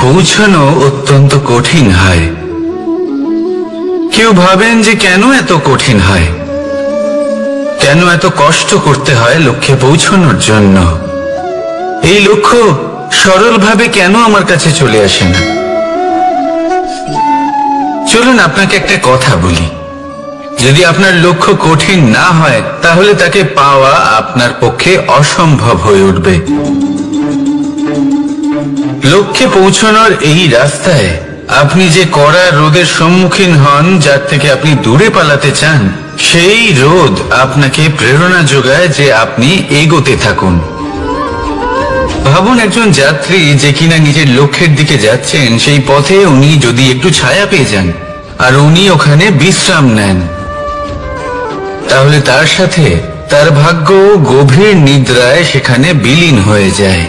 পৌঁছানো অত্যন্ত কঠিন হয়। কেউ ভাবেন যে কেন এত কঠিন হয়, কেন এত কষ্ট করতে হয় লক্ষ্যে পৌঁছানোর জন্য। এই লক্ষ্য সরলভাবে কেন আমার কাছে চলে আসে না? চলুন আপনাকে একটা কথা বলি, যদি আপনার লক্ষ্য কঠিন না হয় তাহলে তাকে পাওয়া আপনার পক্ষে অসম্ভব হয়ে উঠবে। লক্ষ্যে পৌঁছানোর এই রাস্তায় আপনি যে কড়া রোদের সম্মুখীন হন, যার থেকে আপনি দূরে পালাতে চান, সেই রোদ আপনাকে প্রেরণা যোগায় যে আপনি এগোতে থাকুন। ভাবুন একজন যাত্রী যে কিনা নিজের লক্ষ্যের দিকে যাচ্ছেন, সেই পথে উনি যদি একটু ছায়া পেয়ে যান আর উনি ওখানে বিশ্রাম নেন, তাহলে তার সাথে তার ভাগ্য গভীর নিদ্রায় সেখানে বিলীন হয়ে যায়।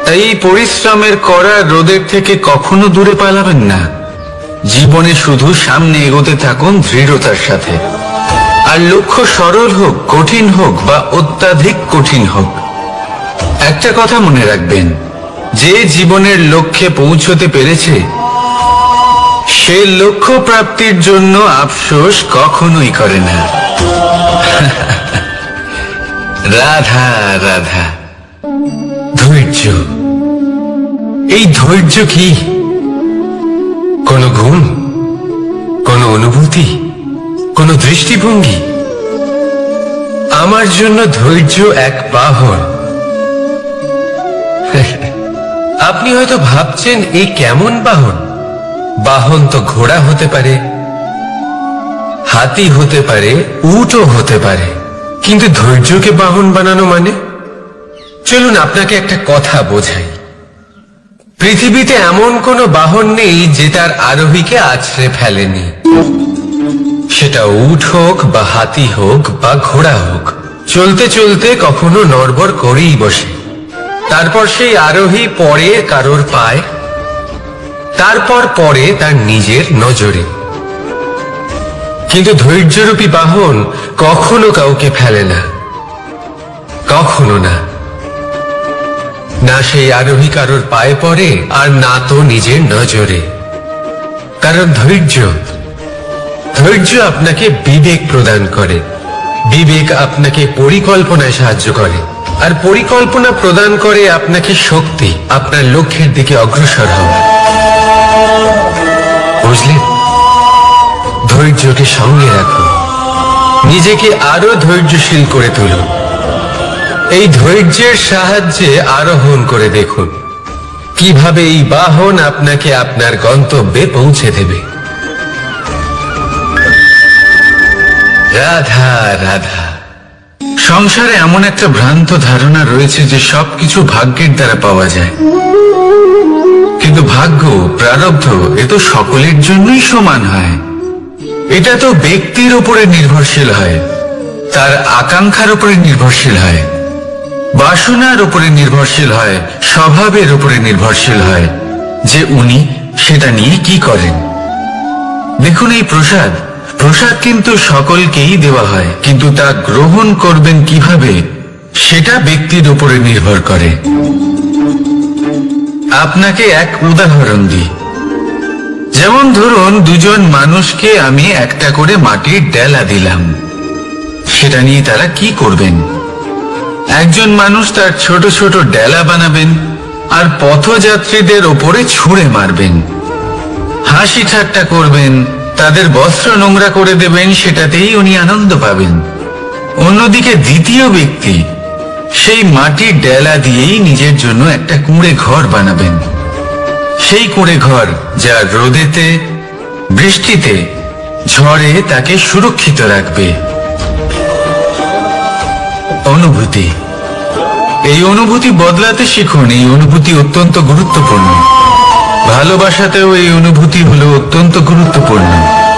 তাই এই পরিশ্রমের করা রোদের থেকে কখনো দূরে পালাবেন না। জীবনে শুধু সামনে এগোতে থাকুন দৃঢ়তার সাথে। আর লক্ষ্য সরল হোক, কঠিন হোক বা অত্যাধিক কঠিন হোক, একটা কথা মনে রাখবেন, যে জীবনের লক্ষ্যে পৌঁছতে পেরেছে সে লক্ষ্য প্রাপ্তির জন্য আফসোস কখনোই করে না। রাধা রাধা। ধৈর্য, এই ধৈর্য কি কোন গুণ, কোন অনুভূতি, কোন দৃষ্টিভঙ্গি? আমার জন্য ধৈর্য এক বাহন। আপনি হয়তো ভাবছেন এই কেমন বাহন? বাহন তো ঘোড়া হতে পারে, হাতি হতে পারে, উটও হতে পারে, কিন্তু ধৈর্যকে বাহন বানানো মানে? চলুন আপনাকে একটা কথা বোঝাই। পৃথিবীতে এমন কোনো বাহন নেই যে তার আরোহীকে আছড়ে ফেলেনি। সেটা উট হোক বা হাতি হোক বা ঘোড়া হোক, চলতে চলতে কখনো নড়বড় করেই বসে। তারপর সেই আরোহী পড়ে কারোর পায়, তারপর পড়ে তার নিজের নজরে। কিন্তু ধৈর্যরূপী বাহন কখনো কাউকে ফেলে না, কখনো না। না সেই আরোহী কারোর পায়ে পড়ে আর না তো নিজের নজরে। কারণ ধৈর্য আপনাকে বিবেক প্রদান করে, বিবেক আপনাকে পরিকল্পনায় সাহায্য করে, আর পরিকল্পনা প্রদান করে আপনাকে শক্তি আপনার লক্ষ্যের দিকে অগ্রসর হওয়া। বুঝলেন? ধৈর্যকে সঙ্গে রাখুন, নিজেকে আরো ধৈর্যশীল করে তুলুন। এই ধৈর্যের সাহায্যে আরোহণ করে দেখুন কিভাবে এই বাহন আপনাকে আপনার গন্তব্যে পৌঁছে দেবে। রাধা রাধা। সংসারে এমন একটা ভ্রান্ত ধারণা রয়েছে যে সবকিছু ভাগ্যের দ্বারা পাওয়া যায়, কিন্তু ভাগ্য, প্রারব্ধ এ তো সকলের জন্যই সমান হয়। এটা তো ব্যক্তির উপরে নির্ভরশীল হয়, তার আকাঙ্ক্ষার উপরে নির্ভরশীল হয়, বাসনার উপরে নির্ভরশীল হয়, স্বভাবের উপরে নির্ভরশীল হয় যে উনি সেটা নিয়ে কি করেন। দেখুন এই প্রসাদ কিন্তু সকলকেই দেওয়া হয়, কিন্তু তা গ্রহণ করবেন কিভাবে সেটা ব্যক্তির উপরে নির্ভর করে। আপনাকে এক উদাহরণ দিই। যেমন ধরুন দুজন মানুষকে আমি একটা করে মাটির ডেলা দিলাম, সেটা নিয়ে তারা কি করবেন? একজন মানুষ তার ছোট ছোট ডেলা বানাবেন আর পথযাত্রীদের ওপরে ছুঁড়ে মারবেন, হাসি ঠাট্টা করবেন, তাদের বস্ত্র নোংরা করে দেবেন, সেটাতেই উনি আনন্দ পাবেন। অন্যদিকে দ্বিতীয় ব্যক্তি সেই মাটির ডেলা দিয়েই নিজের জন্য একটা কুঁড়ে ঘর বানাবেন। সেই কুঁড়ে ঘর যা রোদেতে, বৃষ্টিতে, ঝড়ে তাকে সুরক্ষিত রাখবে। অনুভূতি, এই অনুভূতি বদলাতে শিখুন। এই অনুভূতি অত্যন্ত গুরুত্বপূর্ণ। ভালোবাসাতেও এই অনুভূতি হলো অত্যন্ত গুরুত্বপূর্ণ।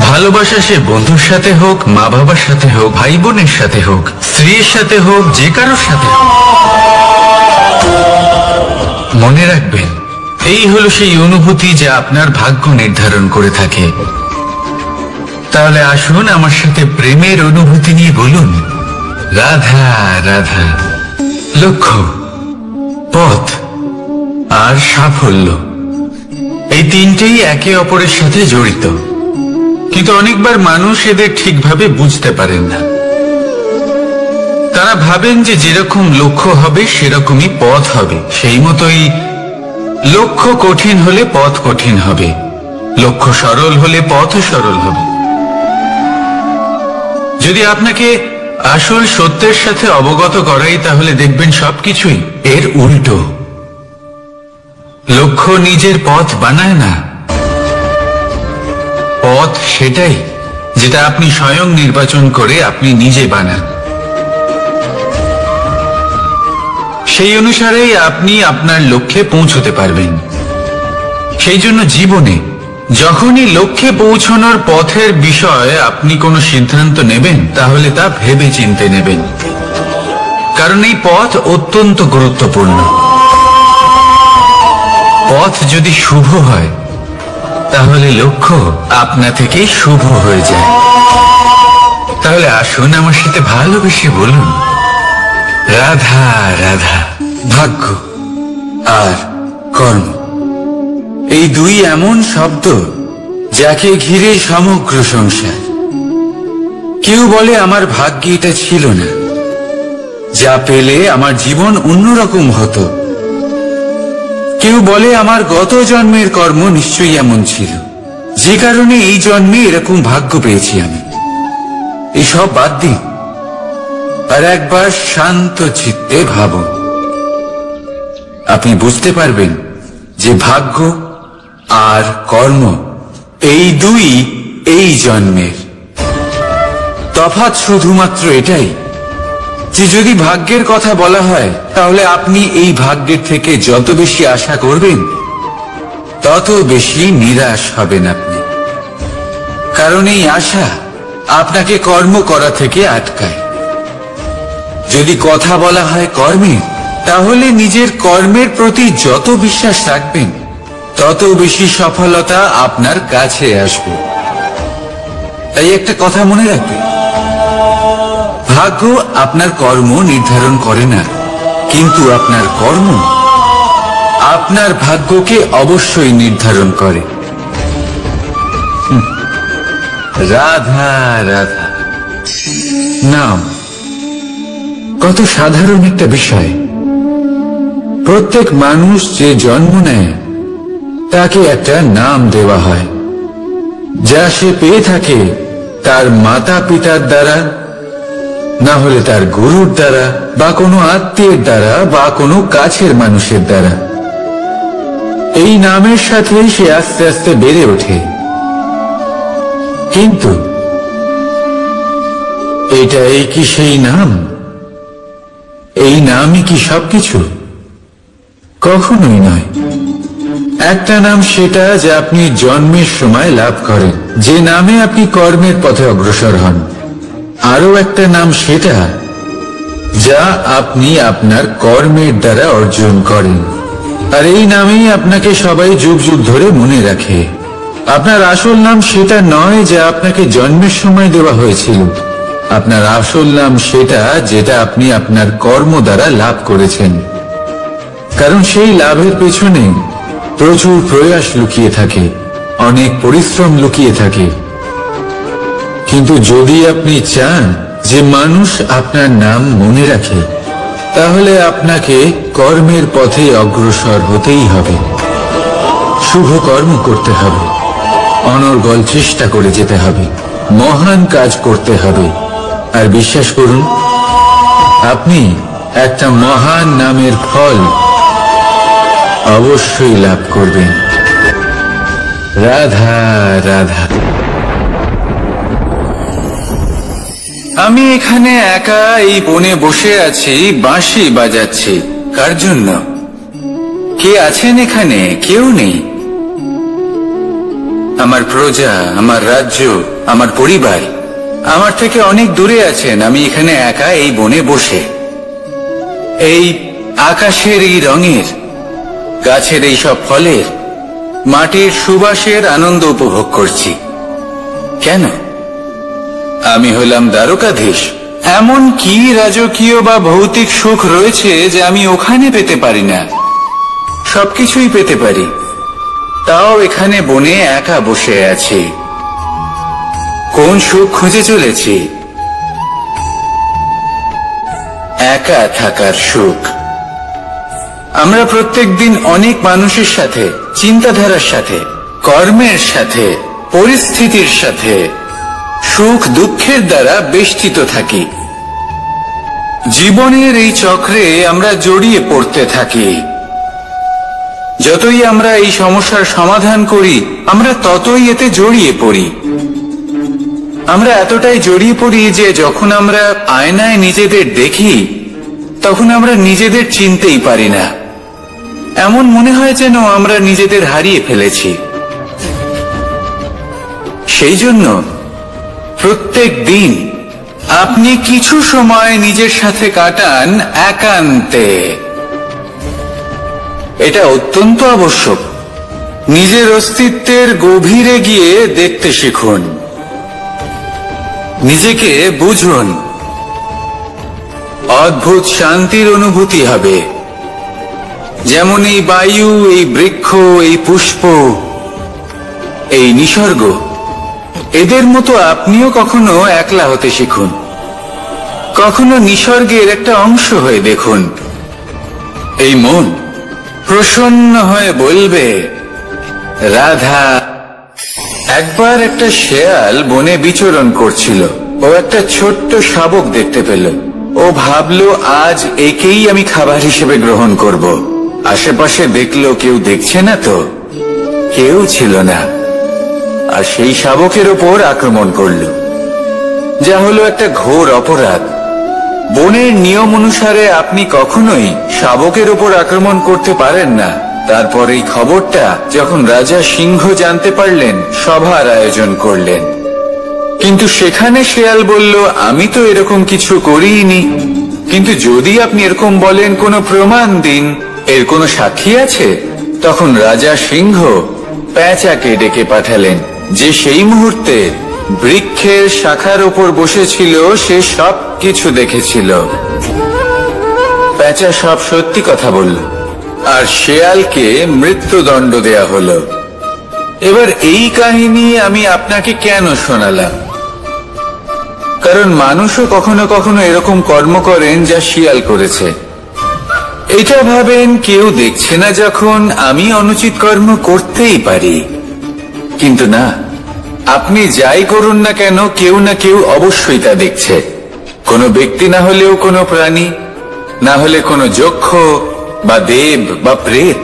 ভালোবাসা সে বন্ধুর সাথে হোক, মা বাবার সাথে হোক, ভাই বোনের সাথে হোক, স্ত্রীর সাথে হোক, যে কারোর সাথে হোক, মনে রাখবেন এই হলো সেই অনুভূতি যা আপনার ভাগ্য নির্ধারণ করে থাকে। তাহলে আসুন আমার সাথে প্রেমের অনুভূতি নিয়ে বলুন, রাধা রাধা। লক্ষ্য, পথ, আর সাফল্য, এই তিনটেই একে অপরের সাথে জড়িত। কিন্তু অনেকবার মানুষ এদের ঠিকভাবে বুঝতে পারেন না। তারা ভাবেন যে যেরকম লক্ষ্য হবে সেরকমই পথ হবে, সেই মতোই লক্ষ্য কঠিন হলে পথ কঠিন হবে, লক্ষ্য সরল হলে পথও সরল হবে। যদি আপনাকে আসল সত্যের সাথে অবগত করাই, তাহলে দেখবেন সবকিছুই এর উল্টো। লক্ষ্য নিজের পথ বানায় না, পথ সেটাই যেটা আপনি স্বয়ং নির্বাচন করে আপনি নিজে বানান। সেই অনুসারেই আপনি আপনার লক্ষ্যে পৌঁছতে পারবেন। সেই জন্য জীবনে যখনই লক্ষ্যে পৌঁছানোর পথের বিষয়ে আপনি কোনো সিদ্ধান্ত নেবেন, তাহলে তা ভেবে চিন্তে নেবেন, কারণ এই পথ অত্যন্ত গুরুত্বপূর্ণ। পথ যদি শুভ হয়, তাহলে লক্ষ্য আপনা থেকেই শুভ হয়ে যায়। তাহলে আসুন আমার সাথে ভালোবেসে বলুন, রাধা রাধা। ভাগ্য আর কর্ম, এই দুই এমন শব্দ যাকে ঘিরে সমগ্র সংসার। কেউ বলে আমার ভাগ্যে এটা ছিল না, যা পেলে আমার জীবন অন্যরকম হতো। কেউ বলে আমার গত জন্মের কর্ম নিশ্চয়ই এমন ছিল, যে কারণে এই জন্মে এরকম ভাগ্য পেয়েছি আমি। এসব বাদ দিন, আর একবার শান্ত চিত্তে ভাবুন। আপনি বুঝতে পারবেন যে ভাগ্য আর কর্ম এই দুই এই জন্মের। তফাৎ শুধুমাত্র এটাই যে যদি ভাগ্যের কথা বলা হয়, তাহলে আপনি এই ভাগ্যের থেকে যত বেশি আশা করবেন, তত বেশি নিরাশ হবেন আপনি। কারণ এই আশা আপনাকে কর্ম করা থেকে আটকায়। যদি কথা বলা হয় কর্মের, তাহলে নিজের কর্মের প্রতি যত বিশ্বাস রাখবেন, তত বেশি সফলতা আপনার কাছে আসবে। তাই একটা কথা মনে রাখবেন, ভাগ্য আপনার কর্ম নির্ধারণ করে না, কিন্তু আপনার কর্ম আপনার ভাগ্যকে অবশ্যই নির্ধারণ করে। রাধা রাধা নাম কত সাধারণ একটা বিষয়। প্রত্যেক মানুষ যে জন্ম নেয়, তাকে একটা নাম দেওয়া হয়, যা সে পেয়ে থাকে তার মাতা পিতার দ্বারা, না হলে তার গুরুর দ্বারা, বা কোনো আত্মীয়ের দ্বারা, বা কোনো কাছের মানুষের দ্বারা। এই নামের সাথে সে আস্তে আস্তে বেড়ে ওঠে। কিন্তু এটাই কি সেই নাম? এই নামই কি সবকিছু? কখনোই নয়। একটা নাম সেটা যা আপনি জন্মের সময় লাভ করেন, যে নামে আপনি কর্মের পথে অগ্রসর হন। আরো একটা নাম সেটা যা আপনি আপনার কর্মের দ্বারা অর্জন করেন। আর এই নামেই আপনাকে সবাই যুগ যুগ ধরে মনে রাখে। আপনার আসল নাম সেটা নয় যা আপনাকে জন্মের সময় দেওয়া হয়েছিল। আপনার আসল নাম সেটা যেটা আপনি আপনার কর্ম দ্বারা লাভ করেছেন। কারণ সেই লাভের পেছনে প্রচুর প্রয়াস লুকিয়ে থাকে, অনেক পরিশ্রম লুকিয়ে থাকে। কিন্তু যদি আপনি চান যে মানুষ আপনার নাম মনে রাখে, তাহলে আপনাকে কর্মের পথে অগ্রসর হতেই হবে। শুভ কর্ম করতে হবে, অনর্গল চেষ্টা করে যেতে হবে, মহান কাজ করতে হবে। আর বিশ্বাস করুন, আপনি একটা মহান নামের ফল অবশ্যই লাভ করবেন। রাধা রাধা। আমি এখানে একা এই বনে বসে আছি, বাঁশি বাজাচ্ছি। কার জন্য? কে আছেন এখানে? কেউ নেই। আমার প্রজা, আমার রাজ্য, আমার পরিবার আমার থেকে অনেক দূরে আছেন। আমি এখানে একা এই বনে বসে এই আকাশের এই রঙের, গাছের এই সব ফলের, মাটির সুবাসের আনন্দ উপভোগ করছি। কেন? আমি হলাম দ্বারকাধীশ। এমন কি রাজকীয় বা ভৌতিক সুখ রয়েছে যে আমি ওখানে পেতে পারি না? সবকিছুই পেতে পারি, তাও এখানে বনে একা বসে আছি। কোন সুখ খুঁজে চলেছি? একা থাকার সুখ। আমরা প্রত্যেকদিন অনেক মানুষের সাথে, চিন্তাধারার সাথে, কর্মের সাথে, পরিস্থিতির সাথে, সুখ দুঃখের দ্বারা বেষ্টিত থাকি। জীবনের এই চক্রে আমরা জড়িয়ে পড়তে থাকি। যতই আমরা এই সমস্যার সমাধান করি, আমরা ততই এতে জড়িয়ে পড়ি। আমরা এতটাই জড়িয়ে পড়ি যে যখন আমরা আয়নায় নিজেদের দেখি, তখন আমরা নিজেদের চিনতেই পারি না। এমন মনে হয় যেন আমরা নিজেদের হারিয়ে ফেলেছি। সেই জন্য প্রত্যেক দিন আপনি কিছু সময় নিজের সাথে কাটান একান্তে। এটা অত্যন্ত আবশ্যক। নিজের অস্তিত্বের গভীরে গিয়ে দেখতে শিখুন, নিজেকে বুঝুন। অদ্ভুত শান্তির অনুভূতি হবে। যেমন এই বায়ু, এই বৃক্ষ, এই পুষ্প, এই নিসর্গ, এদের মতো আপনিও কখনো একলা হতে শিখুন। কখনো নিসর্গের একটা অংশ হয়ে দেখুন। এই মন প্রসন্ন হয়ে বলবে, রাধা। একবার একটা শেয়াল বনে বিচরণ করছিল। ও একটা ছোট্ট শাবক দেখতে পেল। ও ভাবল, আজ একেই আমি খাবার হিসেবে গ্রহণ করব। আশেপাশে দেখলো কেউ দেখছে না তো, কেউ ছিল না। আর সেই শাবকের ওপর আক্রমণ করল, যা হলো একটা ঘোর অপরাধ। বনের নিয়ম অনুসারে আপনি কখনোই শাবকের ওপর আক্রমণ করতে পারেন না। তারপর এই খবরটা যখন রাজা সিংহ জানতে পারলেন, সভার আয়োজন করলেন। কিন্তু সেখানে শেয়াল বলল, আমি তো এরকম কিছু করিনি। কিন্তু যদি আপনি এরকম বলেন, কোনো প্রমাণ দিন, এর কোনো সাক্ষী আছে? তখন রাজা সিংহ পেঁচাকে ডেকে পাঠালেন, যে সেই মুহূর্তে বৃক্ষের শাখার ওপর বসেছিল। সে সব কিছু দেখেছিল। পেঁচা সব সত্যি কথা বলল, আর শেয়ালকে মৃত্যুদণ্ড দেয়া হলো। এবার এই কাহিনী আমি আপনাকে কেন শোনালাম? কারণ মানুষও কখনো কখনো এরকম কর্ম করেন যা শিয়াল করেছে। এটা ভাবেন, কেউ দেখছে না যখন, আমি অনুচিত কর্ম করতেই পারি। কিন্তু না, আপনি যাই করুন না কেন, কেউ না কেউ অবশ্যই তা দেখছে। কোনো ব্যক্তি না হলেও কোনো প্রাণী, না হলে কোনো যক্ষ বা দেব বা প্রেত।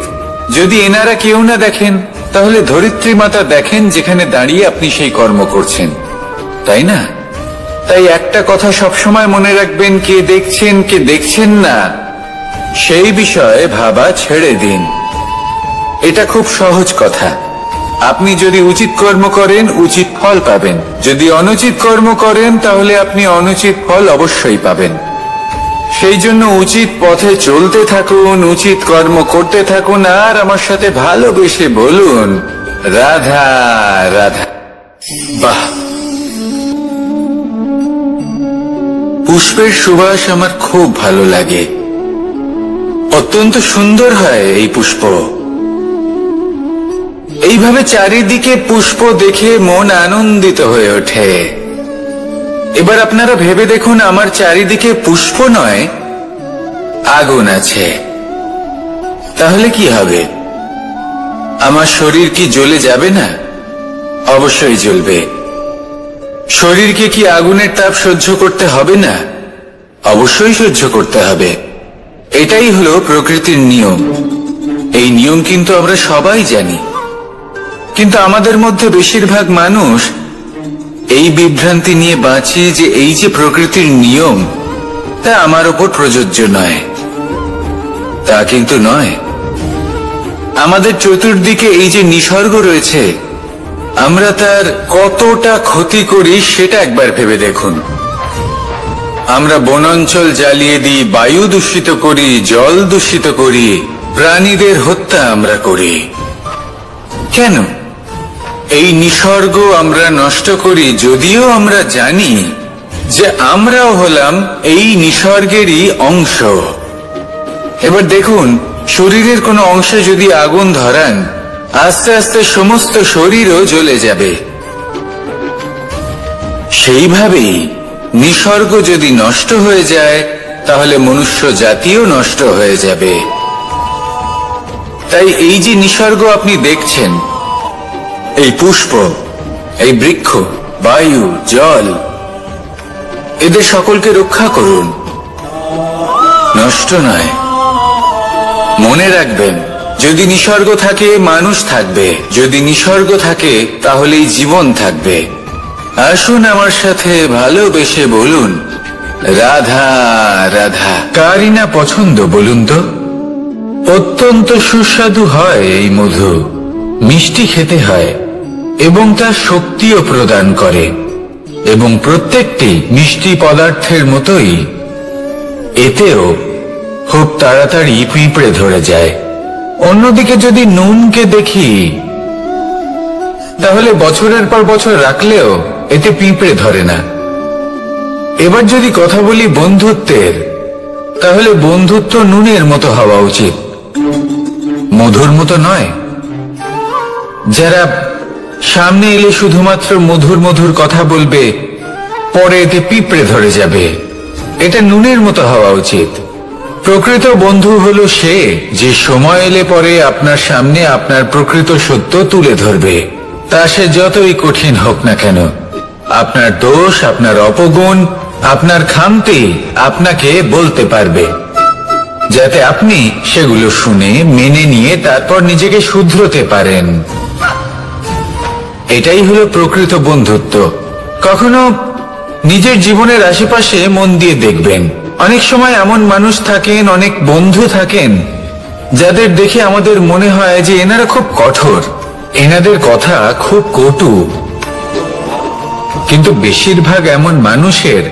যদি এনারা কেউ না দেখেন, তাহলে ধরিত্রী মাতা দেখেন, যেখানে দাঁড়িয়ে আপনি সেই কর্ম করছেন, তাই না? তাই একটা কথা সবসময় মনে রাখবেন, কে দেখছেন কে দেখছেন না, সেই বিষয়ে ভাবা ছেড়ে দিন। এটা খুব সহজ কথা। আপনি যদি উচিত কর্ম করেন, উচিত ফল পাবেন। যদি অনুচিত কর্ম করেন, তাহলে আপনি অনুচিত ফল অবশ্যই পাবেন। সেই জন্য উচিত পথে চলতে থাকুন, উচিত কর্ম করতে থাকুন, আর আমার সাথে ভালোবেসে বলুন, রাধা রাধা। বাহ! পুষ্পের সুবাস আমার খুব ভালো লাগে। অত্যন্ত সুন্দর হয় এই পুষ্প। এইভাবে চারিদিকে পুষ্প দেখে মন আনন্দিত হয়ে ওঠে। এবার আপনারা ভেবে দেখুন, আমার চারিদিকে পুষ্প নয়, আগুন আছে। তাহলে কি হবে? আমার শরীর কি জ্বলে যাবে না? অবশ্যই জ্বলবে। শরীরকে কি আগুনের তাপ সহ্য করতে হবে না? অবশ্যই সহ্য করতে হবে। এটাই হলো প্রকৃতির নিয়ম। এই নিয়ম কিন্তু আমরা সবাই জানি, কিন্তু আমাদের মধ্যে বেশিরভাগ মানুষ এই বিভ্রান্তি নিয়ে বাঁচি যে এই যে প্রকৃতির নিয়ম, তা আমার উপর প্রযোজ্য নয়। তা কিন্তু নয়। আমাদের চতুর্দিকে এই যে নিসর্গ রয়েছে, আমরা তার কতটা ক্ষতি করি সেটা একবার ভেবে দেখুন। আমরা বনাঞ্চল জ্বালিয়ে দিই, বায়ু দূষিত করি, জল দূষিত করি, প্রাণীদের হত্যা আমরা করি। কেন? এই নিসর্গ আমরা নষ্ট করি, যদিও আমরা জানি যে আমরাও হলাম এই নিসর্গেরই অংশ। এবার দেখুন, শরীরের কোনো অংশে যদি আগুন ধরান, আস্তে আস্তে সমস্ত শরীরও জ্বলে যাবে। সেইভাবেই নিসর্গ যদি নষ্ট হয়ে যায়, তাহলে মনুষ্য জাতিও নষ্ট হয়ে যাবে। তাই এই যে নিসর্গ আপনি দেখছেন, এই পুষ্প, এই বৃক্ষ, বায়ু, জল, এদের সকলকে রক্ষা করুন, নষ্ট নয়। মনে রাখবেন, যদি নিসর্গ থাকে মানুষ থাকবে, যদি নিসর্গ থাকে তাহলেই জীবন থাকবে। আসুন আমার সাথে ভালোবেসে বলুন, রাধা রাধা। কারই না পছন্দ বলুন তো? অত্যন্ত সুস্বাদু হয় এই মধু, মিষ্টি খেতে হয় এবং তা শক্তিও প্রদান করে। এবং প্রত্যেকটি মিষ্টি পদার্থের মতোই এতেও খুব তাড়াতাড়ি পিঁপড়ে ধরে যায়। অন্যদিকে যদি নুনকে দেখি, তাহলে বছরের পর বছর রাখলেও এতে পিঁপড়ে ধরে না। এবার যদি কথা বলি বন্ধুত্বের, তাহলে বন্ধুত্ব নুনের মতো হওয়া উচিত, মধুর মতো নয়। যারা সামনে এলে শুধুমাত্র মধুর মধুর কথা বলবে, পরে এতে পিঁপড়ে ধরে যাবে, এটা নুনের মতো হওয়া উচিত। প্রকৃত বন্ধু হলো সে, যে সময় এলে পরে আপনার সামনে আপনার প্রকৃত সত্য তুলে ধরবে, তা সে যতই কঠিন হোক না কেন। আপনার দোষ, আপনার অপগুণ, আপনার খামতি আপনাকে বলতে পারবে, যাতে আপনি সেগুলো শুনে মেনে নিয়ে তারপর নিজেকে শুধরোতে পারেন। এটাই হলো প্রকৃত বন্ধুত্ব। কখনো নিজের জীবনের আশেপাশে মন দিয়ে দেখবেন, অনেক সময় এমন মানুষ থাকেন, অনেক বন্ধু থাকেন, যাদের দেখে আমাদের মনে হয় যে এনারা খুব কঠোর, এনাদের কথা খুব কটু। কিন্তু বেশিরভাগ এমন মানুষের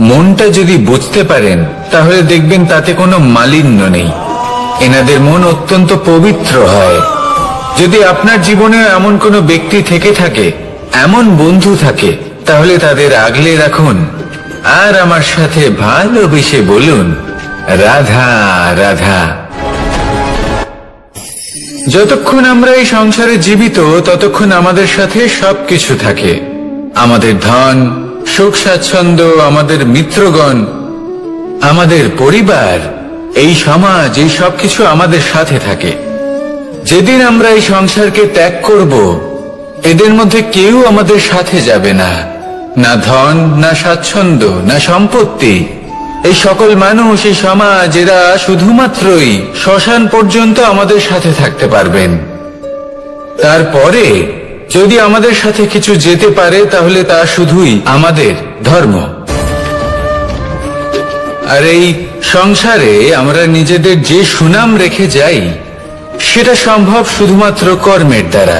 মনটা যদি বুঝতে পারেন, তাহলে দেখবেন তাতে কোনো মালিন্য নেই, এনাদের মন অত্যন্ত পবিত্র হয়। যদি আপনার জীবনেও এমন কোনো ব্যক্তি থেকে থাকে, এমন বন্ধু থাকে, তাহলে তাদের আগলে রাখুন আর আমার সাথে ভালোবেসে বলুন, রাধা রাধা। যতক্ষণ আমরা এই সংসারে জীবিত, ততক্ষণ আমাদের সাথে সবকিছু থাকে, আমাদের ধন, সুখ স্বাচ্ছন্দ্য, আমাদের মিত্রগণ, আমাদের পরিবার, এই সমাজ, এই সবকিছু আমাদের সাথে থাকে। যেদিন আমরা এই সংসারকে ত্যাগ করব, এদের মধ্যে কেউ আমাদের সাথে যাবে না, না ধন, না স্বাচ্ছন্দ্য, না সম্পত্তি। এই সকল মানুষ, এই সমাজ, এরা শুধুমাত্রই শ্মশান পর্যন্ত আমাদের সাথে থাকতে পারবেন। তারপরে যদি আমাদের সাথে কিছু যেতে পারে, তাহলে তা শুধুই আমাদের ধর্ম। আর এই সংসারে আমরা নিজেদের যে সুনাম রেখে যাই, সেটা সম্ভব শুধুমাত্র কর্মের দ্বারা।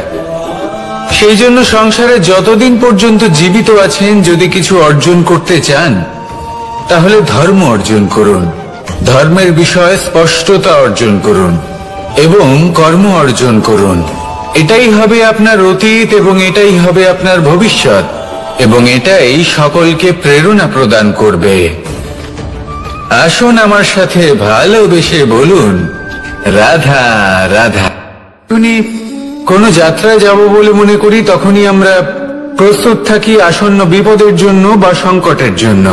সেই জন্য সংসারে যতদিন পর্যন্ত জীবিত আছেন, যদি কিছু অর্জন করতে চান, তাহলে ধর্ম অর্জন করুন, ধর্মের বিষয়ে স্পষ্টতা অর্জন করুন এবং কর্ম অর্জন করুন। এটাই হবে আপনার অতীত এবং এটাই হবে আপনার ভবিষ্যৎ, এবং এটাই সকলকে প্রেরণা প্রদান করবে। আসুন আমার সাথে ভালোবেসে বলুন, রাধা রাধা। কোনো যাত্রায় যাব বলে মনে করি, তখনই আমরা প্রস্তুত থাকি আসন্ন বিপদের জন্য বা সংকটের জন্য।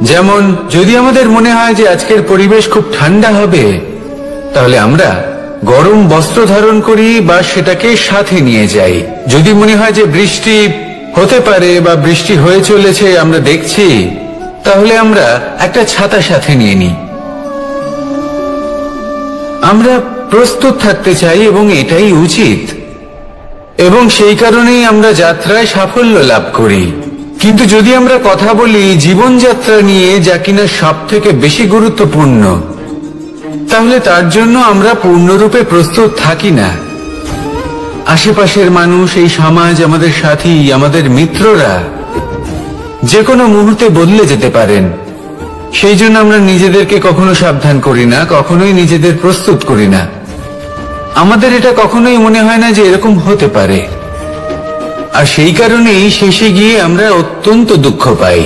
যেমন যদি আমাদের মনে হয় যে আজকের পরিবেশ খুব ঠান্ডা হবে, তাহলে আমরা গরম বস্ত্র ধারণ করি বা সেটাকে সাথে নিয়ে যাই। যদি মনে হয় যে বৃষ্টি হতে পারে বা বৃষ্টি হয়ে চলেছে, আমরা দেখছি, তাহলে আমরা একটা ছাতা সাথে নিয়ে নিই। আমরা প্রস্তুত থাকতে চাই এবং এটাই উচিত, এবং সেই কারণেই আমরা যাত্রায় সাফল্য লাভ করি। কিন্তু যদি আমরা কথা বলি জীবনযাত্রা নিয়ে, যা কিনা সব থেকে বেশি গুরুত্বপূর্ণ, তাহলে তার জন্য আমরা পূর্ণরূপে প্রস্তুত থাকি না। আশেপাশের মানুষ, এই সমাজ, আমাদের সাথী, আমাদের মিত্ররা যে কোনো মুহূর্তে বদলে যেতে পারেন। সেই জন্য আমরা নিজেদেরকে কখনো সাবধান করি না, কখনোই নিজেদের প্রস্তুত করি না। আমাদের এটা কখনোই মনে হয় না যে এরকম হতে পারে, আর সেই কারণেই শেষে গিয়ে আমরা অত্যন্ত দুঃখ পাই।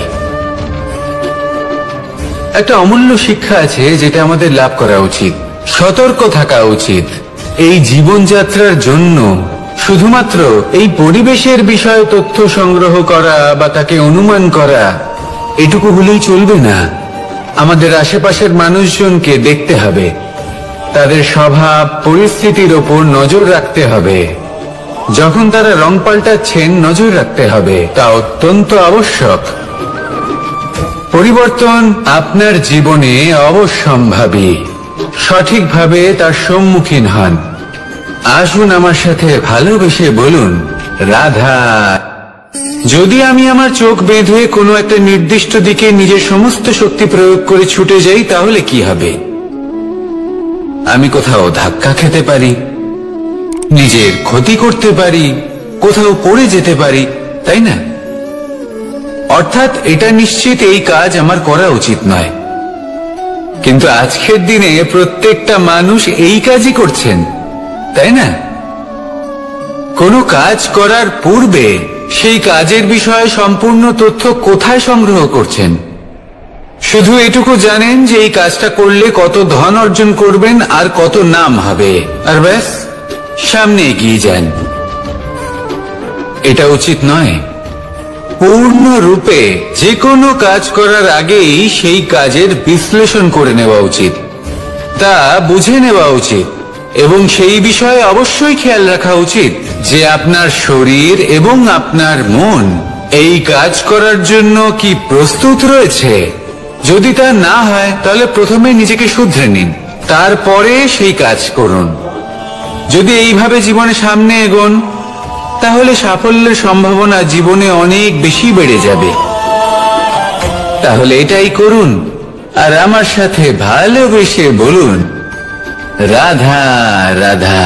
একটা অমূল্য শিক্ষা আছে যেটা আমাদের লাভ করা উচিত। সতর্ক থাকা উচিত। এই জীবনযাত্রার জন্য শুধুমাত্র এই পরিবেশের বিষয়ে তথ্য সংগ্রহ করা বা তাকে অনুমান করা এটুকু হলেই চলবে না। আমাদের আশেপাশের মানুষজনকে দেখতে হবে, তাদের স্বভাব পরিস্থিতির ওপর নজর রাখতে হবে। যখন তারা রং পাল্টাচ্ছেন নজর রাখতে হবে, তা অত্যন্ত আবশ্যক। পরিবর্তন আপনার জীবনে অবশ্যম্ভাবী, সঠিকভাবে তার সম্মুখীন হন। আসুন আমার সাথে ভালোবেসে বলুন, রাধা। যদি আমি আমার চোখ বেঁধে কোনো একটা নির্দিষ্ট দিকে নিজের সমস্ত শক্তি প্রয়োগ করে ছুটে যাই, তাহলে কি হবে? আমি কোথাও ধাক্কা খেতে পারি, নিজের ক্ষতি করতে পারি, কোথাও পড়ে যেতে পারি, তাই না? অর্থাৎ এটা নিশ্চিত এই কাজ আমার করা উচিত নয়। কিন্তু আজকের দিনে প্রত্যেকটা মানুষ এই কাজই করছেন, তাই না? কোনো কাজ করার পূর্বে সেই কাজের বিষয়ে সম্পূর্ণ তথ্য কোথায় সংগ্রহ করছেন? শুধু এটুকু জানেন যে এই কাজটা করলে কত ধন অর্জন করবেন আর কত নাম হবে, আর ব্যাস সামনে এগিয়ে যান। এটা উচিত নয়। পূর্ণরূপে যে কোনো কাজ করার আগেই সেই কাজের বিশ্লেষণ করে নেওয়া উচিত, তা বুঝে নেওয়া উচিত, এবং সেই বিষয়ে অবশ্যই খেয়াল রাখা উচিত যে আপনার শরীর এবং আপনার মন এই কাজ করার জন্য কি প্রস্তুত রয়েছে। যদি তা না হয় তাহলে প্রথমে নিজেকে শুধরে নিন, তারপরে সেই কাজ করুন। যদি এইভাবে জীবনে সামনে এগোন, তাহলে সাফল্যের সম্ভাবনা জীবনে অনেক বেশি বেড়ে যাবে। তাহলে এটাই করুন, আর আমার সাথে ভালোবেসে বলুন, রাধা রাধা।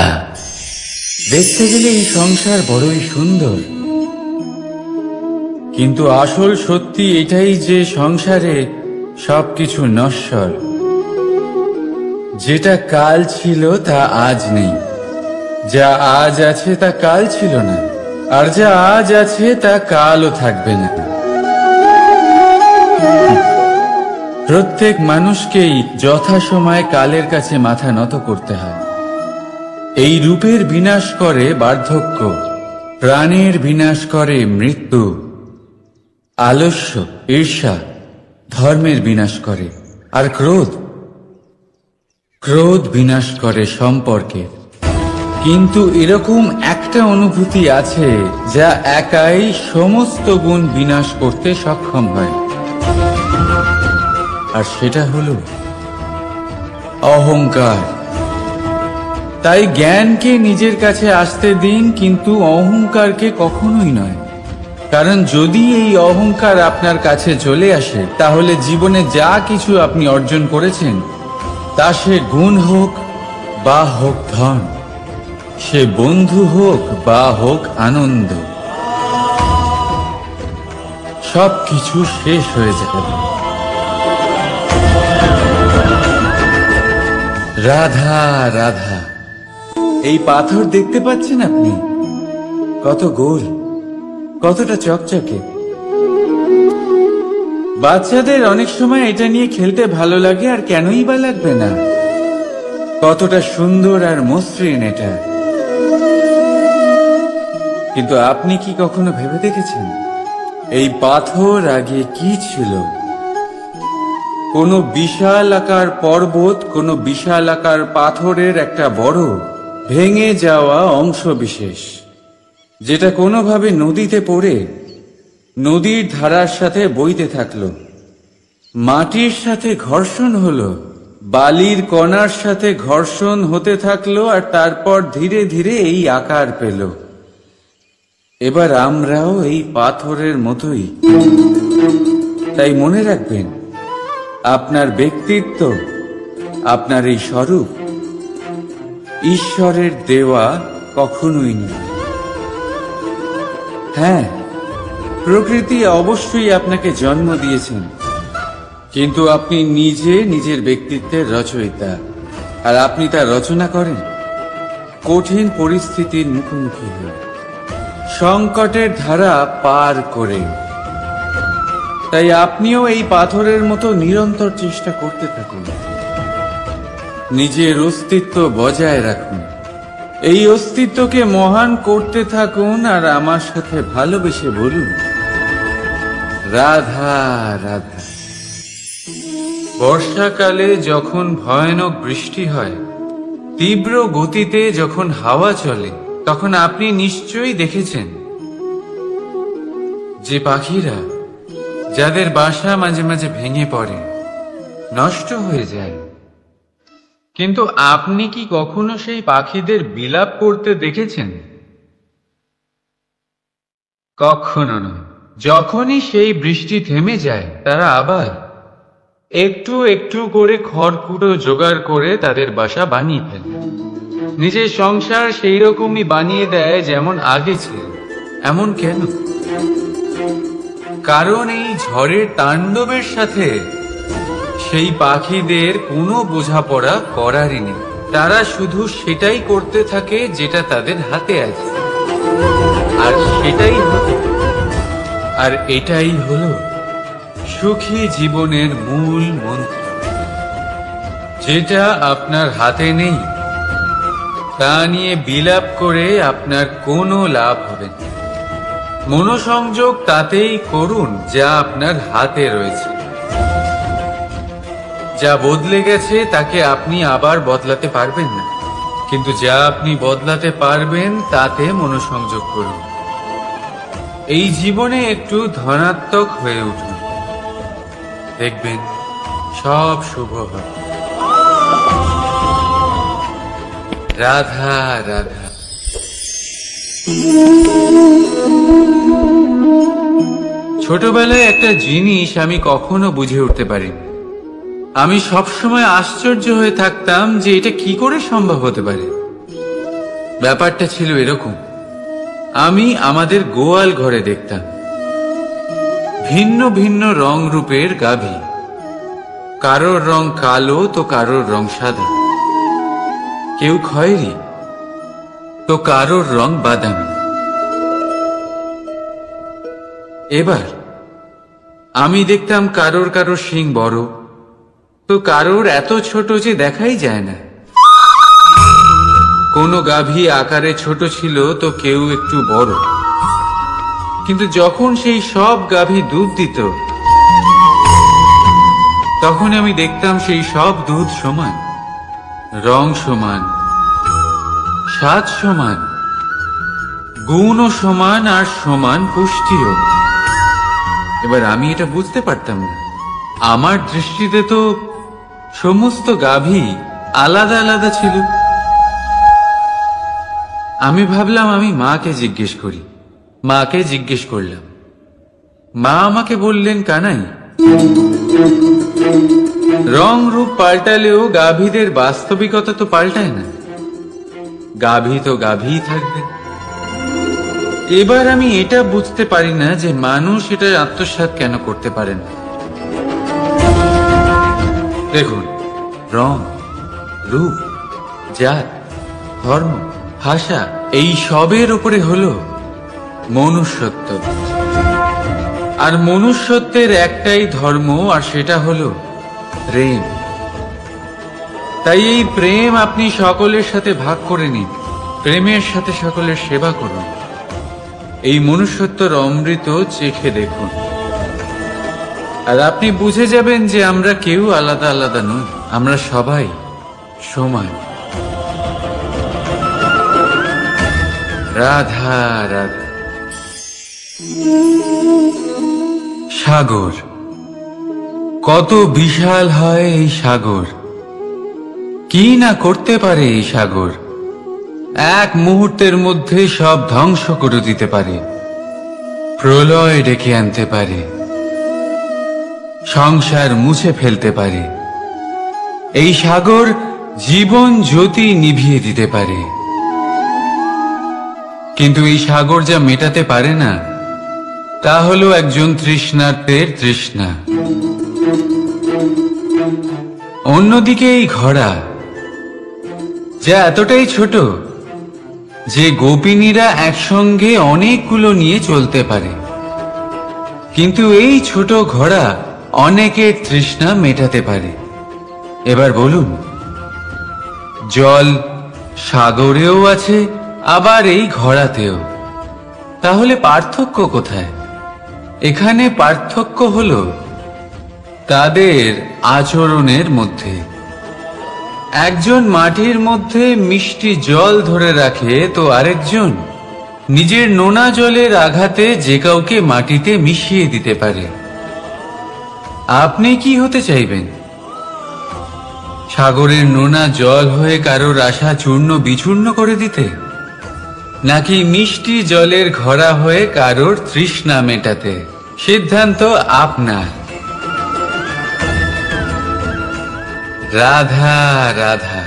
দেখতে গেলে এই সংসার বড়ই সুন্দর, কিন্তু আসল সত্যি এটাই যে সংসারে সবকিছু নশ্বর। যেটা কাল ছিল তা আজ নেই, যা আজ আছে তা কাল ছিল না, আর যা আজ আছে তা কালও থাকবে না। প্রত্যেক মানুষকেই যথাসময়ে কালের কাছে মাথা নত করতে হয়। এই রূপের বিনাশ করে বার্ধক্য, প্রাণের বিনাশ করে মৃত্যু, আলস্য, ঈর্ষা ধর্মের বিনাশ করে, আর ক্রোধ বিনাশ করে সম্পর্কের। কিন্তু এরকম একটা অনুভূতি আছে যা একাই সমস্ত গুণ বিনাশ করতে সক্ষম হয়, আর সেটা হলো অহংকার। তাই জ্ঞানকে নিজের কাছে আসতে দিন, কিন্তু অহংকারকে কখনোই নয়। কারণ যদি এই অহংকার আপনার কাছে চলে আসে, তাহলে জীবনে যা কিছু আপনি অর্জন করেছেন, তা সে গুণ হোক বা হোক ধন, সে বন্ধু হোক বা হোক আনন্দ, সবকিছু শেষ হয়ে যাবে। রাধা রাধা। এই পাথর দেখতে পাচ্ছেন আপনি? কত গোল, কতটা চকচকে। বাচ্চাদের অনেক সময় এটা নিয়ে খেলতে ভালো লাগে, আর কেনই বা লাগবে না? কতটা সুন্দর আর মসৃণ এটা। কিন্তু আপনি কি কখনো ভেবে দেখেছেন এই পাথর আগে কি ছিল? কোনো বিশাল আকার পর্বত, কোনো বিশাল আকার পাথরের একটা বড় ভেঙে যাওয়া অংশ বিশেষ, যেটা কোনোভাবে নদীতে পড়ে নদীর ধারার সাথে বইতে থাকলো, মাটির সাথে ঘর্ষণ হলো, বালির কণার সাথে ঘর্ষণ হতে থাকলো, আর তারপর ধীরে ধীরে এই আকার পেল। এবার আমরাও এই পাথরের মতোই। তাই মনে রাখবেন, আপনার ব্যক্তিত্ব, আপনার এই স্বরূপ ঈশ্বরের দেওয়া কখনোই নয়। হ্যাঁ, প্রকৃতি অবশ্যই আপনাকে জন্ম দিয়েছেন, কিন্তু আপনি নিজে নিজের ব্যক্তিত্বের রচয়িতা, আর আপনি তা রচনা করেন কঠিন পরিস্থিতির মুখোমুখি হয়ে, সংকটের ধারা পার করে। তাই আপনিও এই পাথরের মতো নিরন্তর চেষ্টা করতে থাকুন। নিজের অস্তিত্ব বজায় রাখুন, এই অস্তিত্বকে মহান করতে থাকুন, আর আমার সাথে ভালোবেসে বলুন, রাধা রাধা। বর্ষাকালে যখন ভয়ানক বৃষ্টি হয়, তীব্র গতিতে যখন হাওয়া চলে, তখন আপনি নিশ্চয়ই দেখেছেন যে পাখিরা, যাদের বাসা মাঝে মাঝে ভেঙে পড়ে, নষ্ট হয়ে যায়। কিন্তু আপনি কি কখনো সেই পাখিদের বিলাপ করতে দেখেছেন? কখনো নয়। যখনই সেই বৃষ্টি থেমে যায়, তারা আবার একটু একটু করে খড়কুটো জোগাড় করে তাদের বাসা বানিয়ে ফেলে। নিজের সংসার সেই রকমই বানিয়ে দেয় যেমন আগে ছিল। এমন কেন? কারণ এই ঝড়ের তাণ্ডবের সাথে সেই পাখিদের কোনো বোঝাপড়া করারই নেই। তারা শুধু সেটাই করতে থাকে যেটা তাদের হাতে আছে, আর সেটাই হতো। আর এটাই হলো সুখী জীবনের মূল মন্ত্র। যেটা আপনার হাতে নেই, তা নিয়ে বিলাপ করে আপনার কোনো লাভ হবে না। মনোসংযোগ তাতেই করুন যা আপনার হাতে রয়েছে। যা বদলে গেছে তাকে আপনি আবার বদলাতে পারবেন না, কিন্তু যা আপনি বদলাতে পারবেন তাতে মনোসংযোগ করুন। এই জীবনে একটু ধনাত্মক হয়ে উঠুন, দেখবেন সব শুভ হবে। রাধা রাধা। ছোটবেলায় একটা জিনিস আমি কখনো বুঝে উঠতে পারিনি। আমি সবসময় আশ্চর্য হয়ে থাকতাম যে এটা কি করে সম্ভব হতে পারে। ব্যাপারটা ছিল এরকম, আমি আমাদের গোয়াল ঘরে দেখতাম ভিন্ন ভিন্ন রং রূপের গাভী। কারোর রং কালো তো কারোর রং সাদা, কেউ খয়েরি তো কারোর রং বাদামি। এবার আমি দেখতাম কারোর কারোর শিং বড় তো কারোর এত ছোট যে দেখাই যায় না। কোনো গাভী আকারে ছোট ছিল তো কেউ একটু বড়। কিন্তু যখন সেই সব গাভী দুধ দিত, তখন আমি দেখতাম সেই সব দুধ সমান, রং সমান, স্বাদ সমান, গুণও সমান, আর সমান পুষ্টিও। এবার আমি এটা বুঝতে পারতাম না। আমার দৃষ্টিতে তো সমস্ত গাভী আলাদা আলাদা ছিল। আমি ভাবলাম আমি মাকে জিজ্ঞেস করি। মাকে জিজ্ঞেস করলাম। মা আমাকে বললেন, কানাই, রং রূপ পাল্টালেও গাভীদের বাস্তবিকতা তো পাল্টায় না। গাভী তো গাভীই থাকবে। এবার আমি এটা বুঝতে পারি না যে মানুষ এটা আত্মসাৎ কেন করতে পারে না। দেখুন, রং, রূপ, জাত, ধর্ম, ভাষা, এই সবের উপরে হলো মনুষ্যত্ব। আর মনুষ্যত্বের একটাই ধর্ম, আর সেটা হলো প্রেম। তাই এই প্রেম আপনি সকলের সাথে ভাগ করে নিন। প্রেমের সাথে সকলের সেবা করুন। এই মনুষ্যত্বর অমৃত চেখে দেখুন, আর আপনি বুঝে যাবেন যে আমরা কেউ আলাদা আলাদা নই, আমরা সবাই সমান। রাধা রাধা। সাগর, কত বিশাল হয় এই সাগর! কি না করতে পারে এই সাগর! এক মুহূর্তের মধ্যে সব ধ্বংস করে দিতে পারে, প্রলয় ডেকে আনতে পারে, সংসার মুছে ফেলতে পারে। এই সাগর জীবন জ্যোতি নিভিয়ে দিতে পারে। কিন্তু এই সাগর যা মেটাতে পারে না, তা হলো একজন তৃষ্ণার্তের তৃষ্ণা। অন্যদিকে এই ঘোড়া, যা এতটাই ছোট যে গোপিনীরা একসঙ্গে অনেকগুলো নিয়ে চলতে পারে, কিন্তু এই ছোট ঘোড়া অনেকের তৃষ্ণা মেটাতে পারে। এবার বলুন, জল সাগরেও আছে, আবার এই ঘড়াতেও। তাহলে পার্থক্য কোথায়? এখানে পার্থক্য হলো তাদের আচরণের মধ্যে। একজন মাটির মধ্যে মিষ্টি জল ধরে রাখে, তো আরেকজন নিজের নোনা জলের আঘাতে যে কাউকে মাটিতে মিশিয়ে দিতে পারে। আপনি কি হতে চাইবেন? সাগরের নোনা জল হয়ে কারোর আশা চূর্ণ বিচূর্ণ করে দিতে, নাকি মিষ্টি জলের ঘড়া হয়ে কারোর তৃষ্ণা মেটাতে? সিদ্ধান্ত আপনার। রাধা রাধা।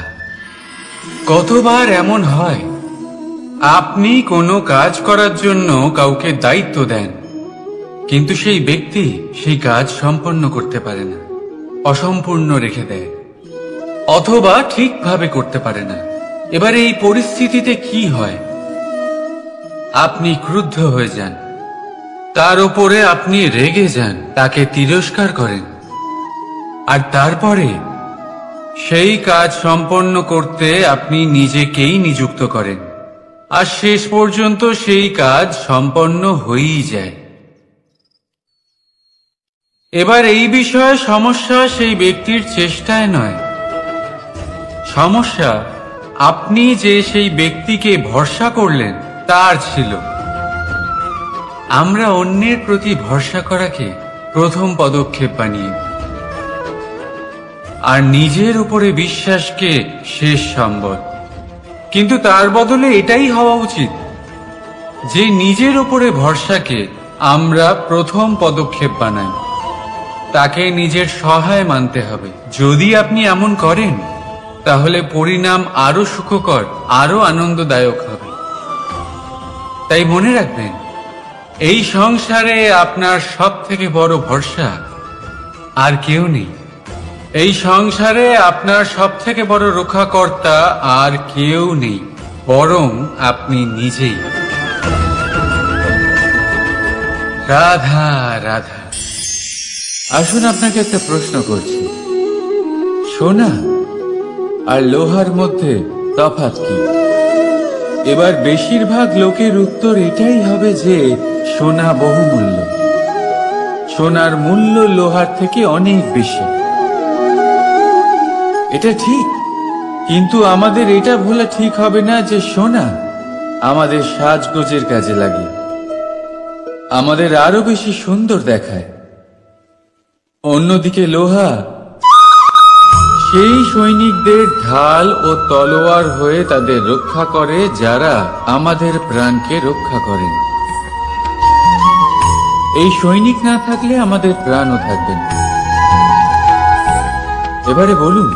কতবার এমন হয় আপনি কোনো কাজ করার জন্য কাউকে দায়িত্ব দেন, কিন্তু সেই ব্যক্তি সেই কাজ সম্পন্ন করতে পারে না, অসম্পূর্ণ রেখে দেয়, অথবা ঠিকভাবে করতে পারে না। এবারে এই পরিস্থিতিতে কি হয়? আপনি ক্রুদ্ধ হয়ে যান, তার উপরে আপনি রেগে যান, তাকে তিরস্কার করেন, আর তারপরে সেই কাজ সম্পন্ন করতে আপনি নিজেকেই নিযুক্ত করেন, আর শেষ পর্যন্ত সেই কাজ সম্পন্ন হয়েই যায়। এবার এই বিষয়ে সমস্যা সেই ব্যক্তির চেষ্টায় নয়, সমস্যা আপনি যে সেই ব্যক্তিকে ভরসা করলেন তার ছিল। আমরা অন্যের প্রতি ভরসা করাকে প্রথম পদক্ষেপ বানিয়ে, আর নিজের উপরে বিশ্বাসকে শেষ সম্বল। কিন্তু তার বদলে এটাই হওয়া উচিত যে নিজের উপরে ভরসাকে আমরা প্রথম পদক্ষেপ বানাই, তাকে নিজের সহায় মানতে হবে। যদি আপনি এমন করেন, তাহলে পরিণাম আরো সুখকর, আরো আনন্দদায়ক হবে। তাই মনে রাখবেন, এই সংসারে আপনার সব থেকে বড় ভরসা আর কেউ নেই। এই সংসারে আপনার সব থেকে বড় রক্ষাকর্তা আর কেউ নেই, বরং আপনি নিজেই। রাধা রাধা। আসুন আপনাকে একটা প্রশ্ন করছি, সোনা আর লোহার মধ্যে তফাৎ কি? এবার বেশিরভাগ লোকের উত্তর এটাই হবে যে সোনা বহুমূল্য, সোনার মূল্য লোহার থেকে অনেক বেশি। এটা ঠিক, কিন্তু আমাদের এটা ভোলা ঠিক হবে না যে সোনা আমাদের সাজগোজের কাজে লাগে, আমাদের আরো বেশি সুন্দর দেখায়। অন্যদিকে লোহা সেই সৈনিকদের ঢাল ও তলোয়ার হয়ে তাদের রক্ষা করে, যারা আমাদের প্রাণকে রক্ষা করেন। এই সৈনিক না থাকলে আমাদের প্রাণও থাকবে না। এবারে বলুন,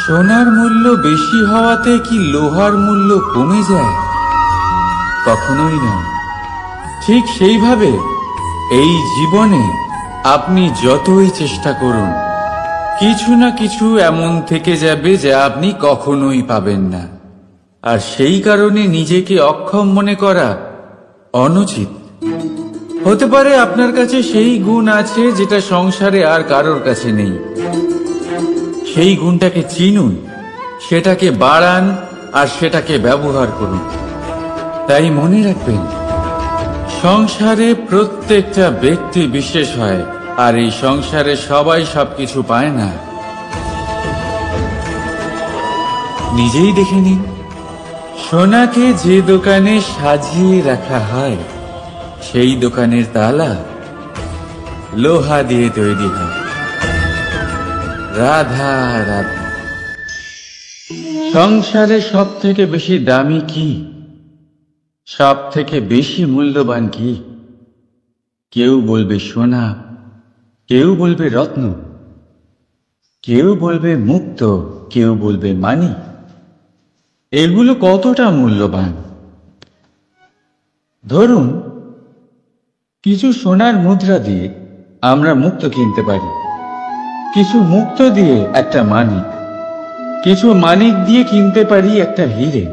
সোনার মূল্য বেশি হওয়াতে কি লোহার মূল্য কমে যায়? কখনোই না। ঠিক সেইভাবে এই জীবনে আপনি যতই চেষ্টা করুন, কিছু না কিছু এমন থেকে যাবে যা আপনি কখনোই পাবেন না, আর সেই কারণে নিজেকে অক্ষম মনে করা অনুচিত। হতে পারে আপনার কাছে সেই গুণ আছে যেটা সংসারে আর কারোর কাছে নেই। সেই গুণটাকে চিনুন, সেটাকে বাড়ান, আর সেটাকে ব্যবহার করুন। তাই মনে রাখবেন, সংসারে প্রত্যেকটা ব্যক্তি বিশেষ হয়, আর এই সংসারে সবাই সবকিছু পায় না। নিজেই দেখে নিন, সোনাকে যে দোকানে সাজিয়ে রাখা হয়, সেই দোকানের তালা লোহা দিয়ে তৈরি হয়। রাধা রাধা। সংসারে সব থেকে বেশি দামি কি, সব থেকে বেশি মূল্যবান কি? কেউ বলবে সোনা, কেউ বলবে রত্ন, কেউ বলবে মুক্ত, কেউ বলবে মানি। এগুলো কতটা মূল্যবান? ধরুন, কিছু সোনার মুদ্রা দিয়ে আমরা মুক্ত কিনতে পারি, কিছু মুক্ত দিয়ে একটা মানিক, কিছু মানিক দিয়ে কিনতে পারি একটা হিরে।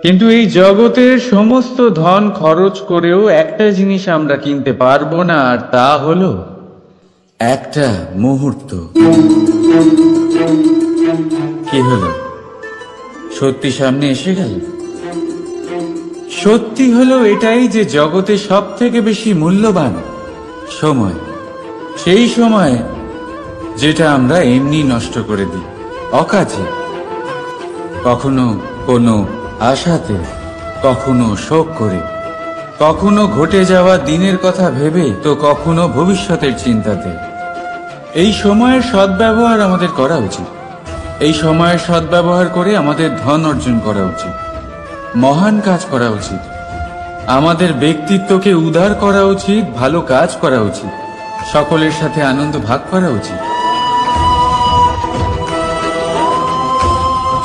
কিন্তু এই জগতের সমস্ত ধন খরচ করেও একটা জিনিস আমরা কিনতে পারবো না, আর তা হলো একটা মুহূর্ত। কি হলো, সত্যি সামনে এসে গেল। সত্যি হলো এটাই যে জগতে সব থেকে বেশি মূল্যবান সময়, সেই সময় যেটা আমরা এমনি নষ্ট করে দিই অকাজে, কখনো কোনো আশাতে, কখনো শোক করে, কখনো ঘটে যাওয়া দিনের কথা ভেবে, তো কখনো ভবিষ্যতের চিন্তাতে। এই সময়ের সদ্ব্যবহার আমাদের করা উচিত। এই সময়ের সদ্ব্যবহার করে আমাদের ধন অর্জন করা উচিত, মহান কাজ করা উচিত, আমাদের ব্যক্তিত্বকে উদার করা উচিত, ভালো কাজ করা উচিত, সকলের সাথে আনন্দ ভাগ করা উচিত।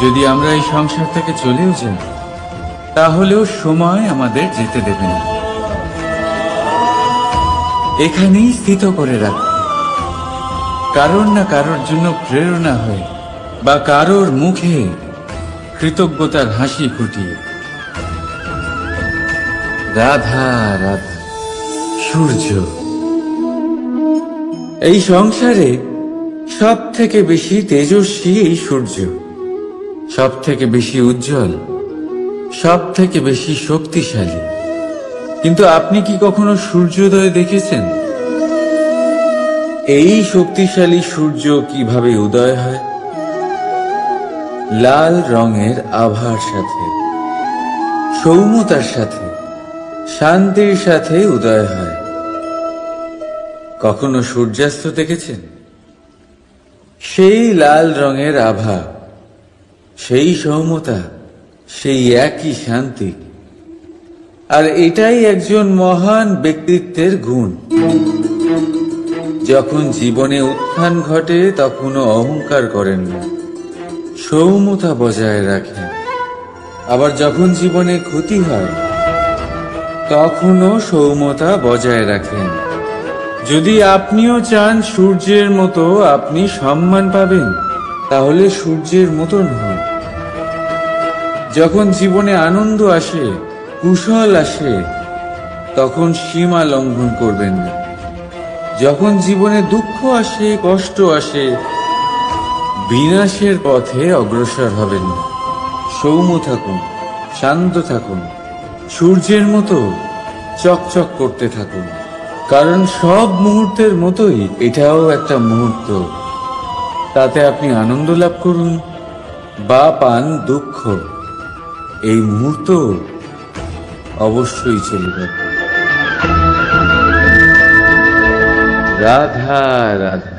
যদি আমরা এই সংসার থেকে চলেও যাই, তাহলেও সময় আমাদের যেতে দেবে না, এখানেই স্থিত করে রাখবে, কারোর না কারোর জন্য প্রেরণা হয়ে বা কারোর মুখে কৃতজ্ঞতার হাসি ফুটিয়ে। রাধা রাধা। সূর্য এই সংসারে সব থেকে বেশি তেজস্বী, এই সূর্য সব থেকে বেশি উজ্জ্বল, সব থেকে বেশি শক্তিশালী। কিন্তু আপনি কি কখনো সূর্যোদয় দেখেছেন? এই শক্তিশালী সূর্য কিভাবে উদয় হয়? লাল রঙের আভার সাথে, সৌম্যতার সাথে, শান্তির সাথে উদয় হয়। কখনো সূর্যাস্ত দেখেছেন? সেই লাল রঙের আভা, সেই সৌম্যতা, সেই একই শান্তি। আর এটাই একজন মহান ব্যক্তিত্বের গুণ। যখন জীবনে উত্থান ঘটে তখনও অহংকার করেন না, সৌম্যতা বজায় রাখেন। আবার যখন জীবনে ক্ষতি হয় তখনও সৌম্যতা বজায় রাখেন। যদি আপনিও চান সূর্যের মতো আপনি সম্মান পাবেন, তাহলে সূর্যের মতন হন। যখন জীবনে আনন্দ আসে, কুশল আসে, তখন সীমা লঙ্ঘন করবেন না। যখন জীবনে দুঃখ আসে, কষ্ট আসে, বিনাশের পথে অগ্রসর হবেন না। সৌম্য থাকুন, শান্ত থাকুন, সূর্যের মতো চকচক করতে থাকুন। কারণ সব মুহূর্তের মতোই এটাও একটা মুহূর্ত। তাতে আপনি আনন্দ লাভ করুন বা পান দুঃখ, এই মুহূর্ত অবশ্যই চলে যাবে। রাধা রাধা।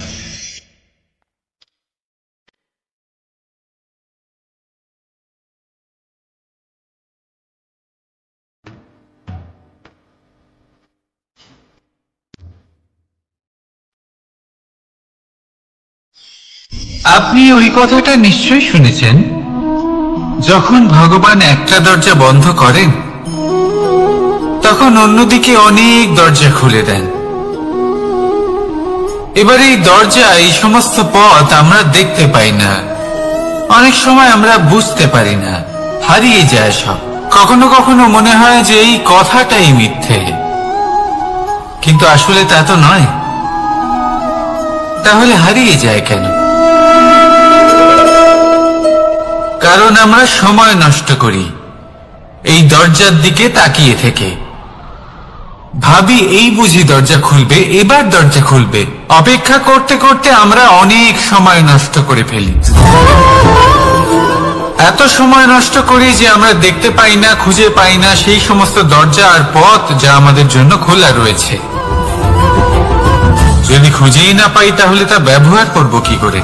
আপনি ওই কথাটা নিশ্চয়ই শুনেছেন, যখন ভগবান একটা দরজা বন্ধ করেন তখন অন্যদিকে অনেক দরজা খুলে দেন। এবার এই দরজা, এই সমস্ত পথ আমরা দেখতে পাই না, অনেক সময় আমরা বুঝতে পারি না, হারিয়ে যায় সব। কখনো কখনো মনে হয় যে এই কথাটাই মিথ্যে, কিন্তু আসলে তা তো নয়। তাহলে হারিয়ে যায় কেন? কারণ আমরা সময় নষ্ট করি এই দরজার দিকে তাকিয়ে থেকে। ভাবি এই বুঝি দরজা খুলবে, এবার দরজা খুলবে। অপেক্ষা করতে করতে আমরা অনেক সময় নষ্ট করে ফেলি। এত সময় নষ্ট করি যে আমরা দেখতে পাই না, খুঁজে পাই না সেই সমস্ত দরজা আর পথ যা আমাদের জন্য খোলা রয়েছে। যদি খুঁজেই না পাই তাহলে তা ব্যবহার করব কি করে?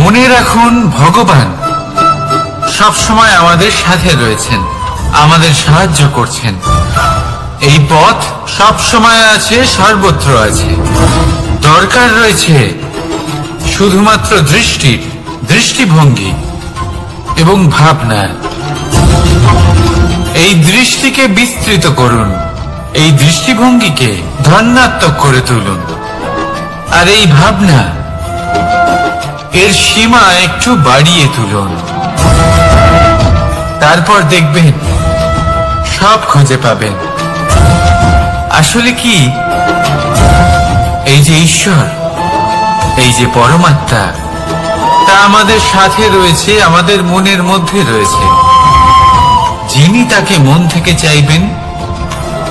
মনে রাখুন, ভগবান সব সময় আমাদের সাথে রয়েছেন, আমাদের সাহায্য করছেন। এই পথ সব সময় আছে, সর্বত্র আছে। দরকার রয়েছে শুধুমাত্র দৃষ্টির, দৃষ্টিভঙ্গি এবং ভাবনা। এই দৃষ্টিকে বিস্তৃত করুন, এই দৃষ্টিভঙ্গিকে ধনাত্মক করে তুলুন, আর এই ভাবনা, এর সীমা একটু বাড়িয়ে তুলুন। তারপর দেখবেন সব খুঁজে পাবেন। আসলে কি, এই যে ঈশ্বর, এই যে পরমাত্মা, তা আমাদের সাথে রয়েছে, আমাদের মনের মধ্যে রয়েছে। যিনি তাকে মন থেকে চাইবেন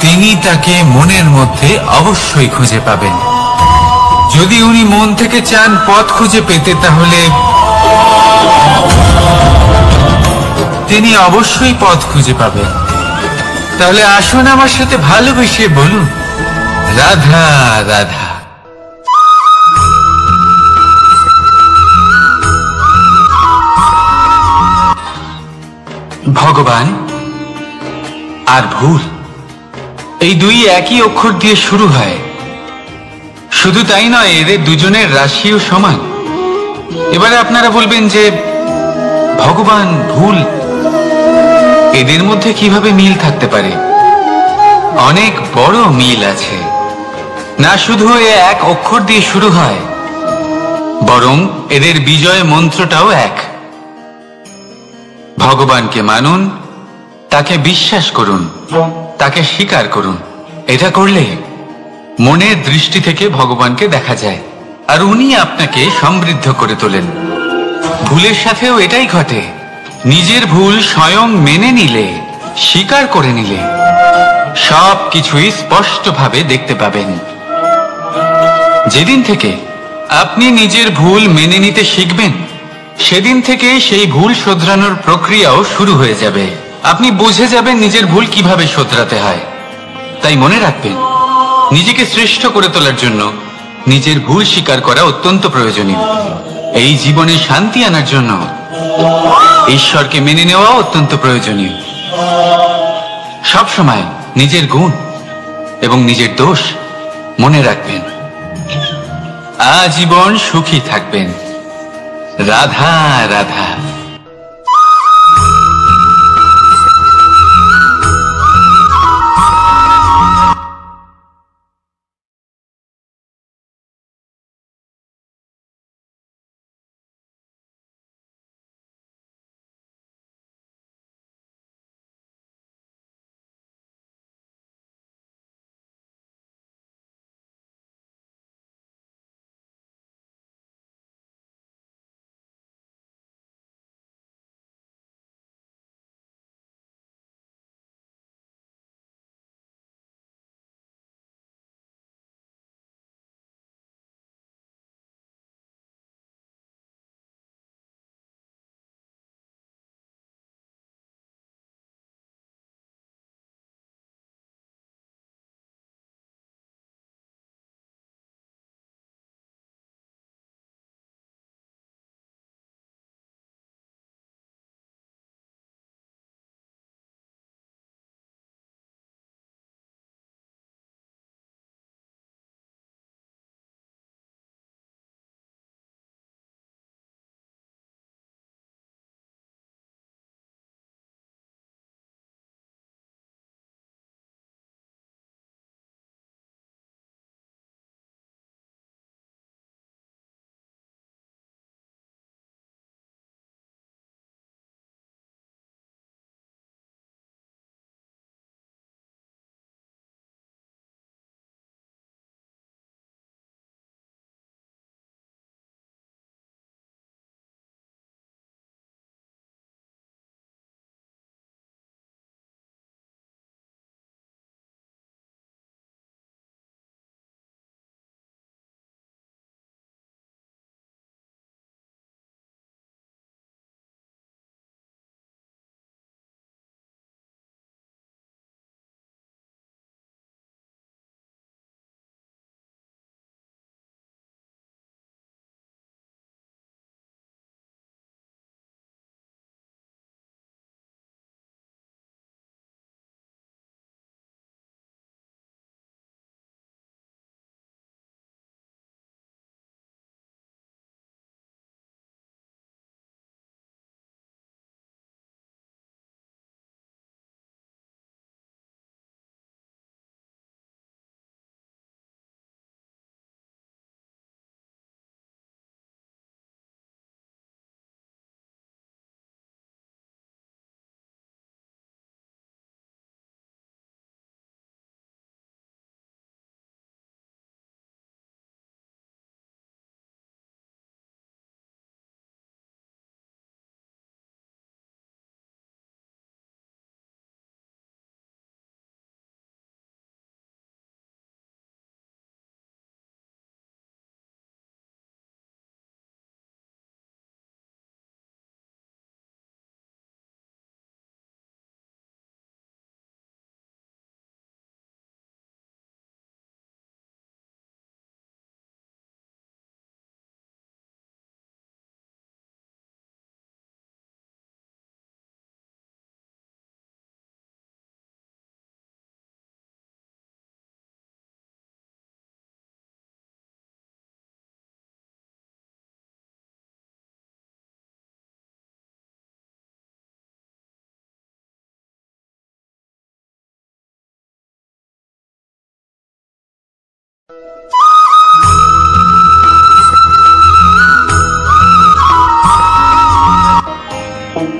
তিনি তাকে মনের মধ্যে অবশ্যই খুঁজে পাবেন। যদি উনি মন থেকে চান পথ খুঁজে পেতে, তাহলে তিনি অবশ্যই পথ খুঁজে পাবেন। তাহলে আসুন আমার সাথে ভালোবেসে বলুন, রাধা রাধা। ভগবান আর ভুল, এই দুই একই অক্ষর দিয়ে শুরু হয়। শুধু তাই নয়, এদের দুজনের রাশিও সমান। এবারে আপনারা বলবেন যে ভগবান, ভুল, এদের মধ্যে কিভাবে মিল থাকতে পারে? অনেক বড় মিল আছে। না শুধু এ এক অক্ষর দিয়ে শুরু হয়, বরং এদের বিজয় মন্ত্রটাও এক। ভগবানকে মানুন, তাকে বিশ্বাস করুন, তাকে স্বীকার করুন। এটা করলে মনের দৃষ্টি থেকে ভগবানকে দেখা যায়, আর উনি আপনাকে সমৃদ্ধ করে তোলেন। ভুলের সাথেও এটাই ঘটে। নিজের ভুল স্বয়ং মেনে নিলে, স্বীকার করে নিলে, সব কিছুই স্পষ্টভাবে দেখতে পাবেন। যেদিন থেকে আপনি নিজের ভুল মেনে নিতে শিখবেন, সেদিন থেকে সেই ভুল শোধরানোর প্রক্রিয়াও শুরু হয়ে যাবে। আপনি বুঝে যাবেন নিজের ভুল কিভাবে শোধরাতে হয়। তাই মনে রাখবেন, নিজেকে শ্রেষ্ঠ করে তোলার জন্য নিজের ভুল স্বীকার করা অত্যন্ত প্রয়োজনীয়। এই জীবনে শান্তি আনার জন্য ঈশ্বরকে মেনে নেওয়া অত্যন্ত প্রয়োজনীয়। সবসময় নিজের গুণ এবং নিজের দোষ মনে রাখবেন। আজীবন সুখী থাকবেন। রাধা রাধা।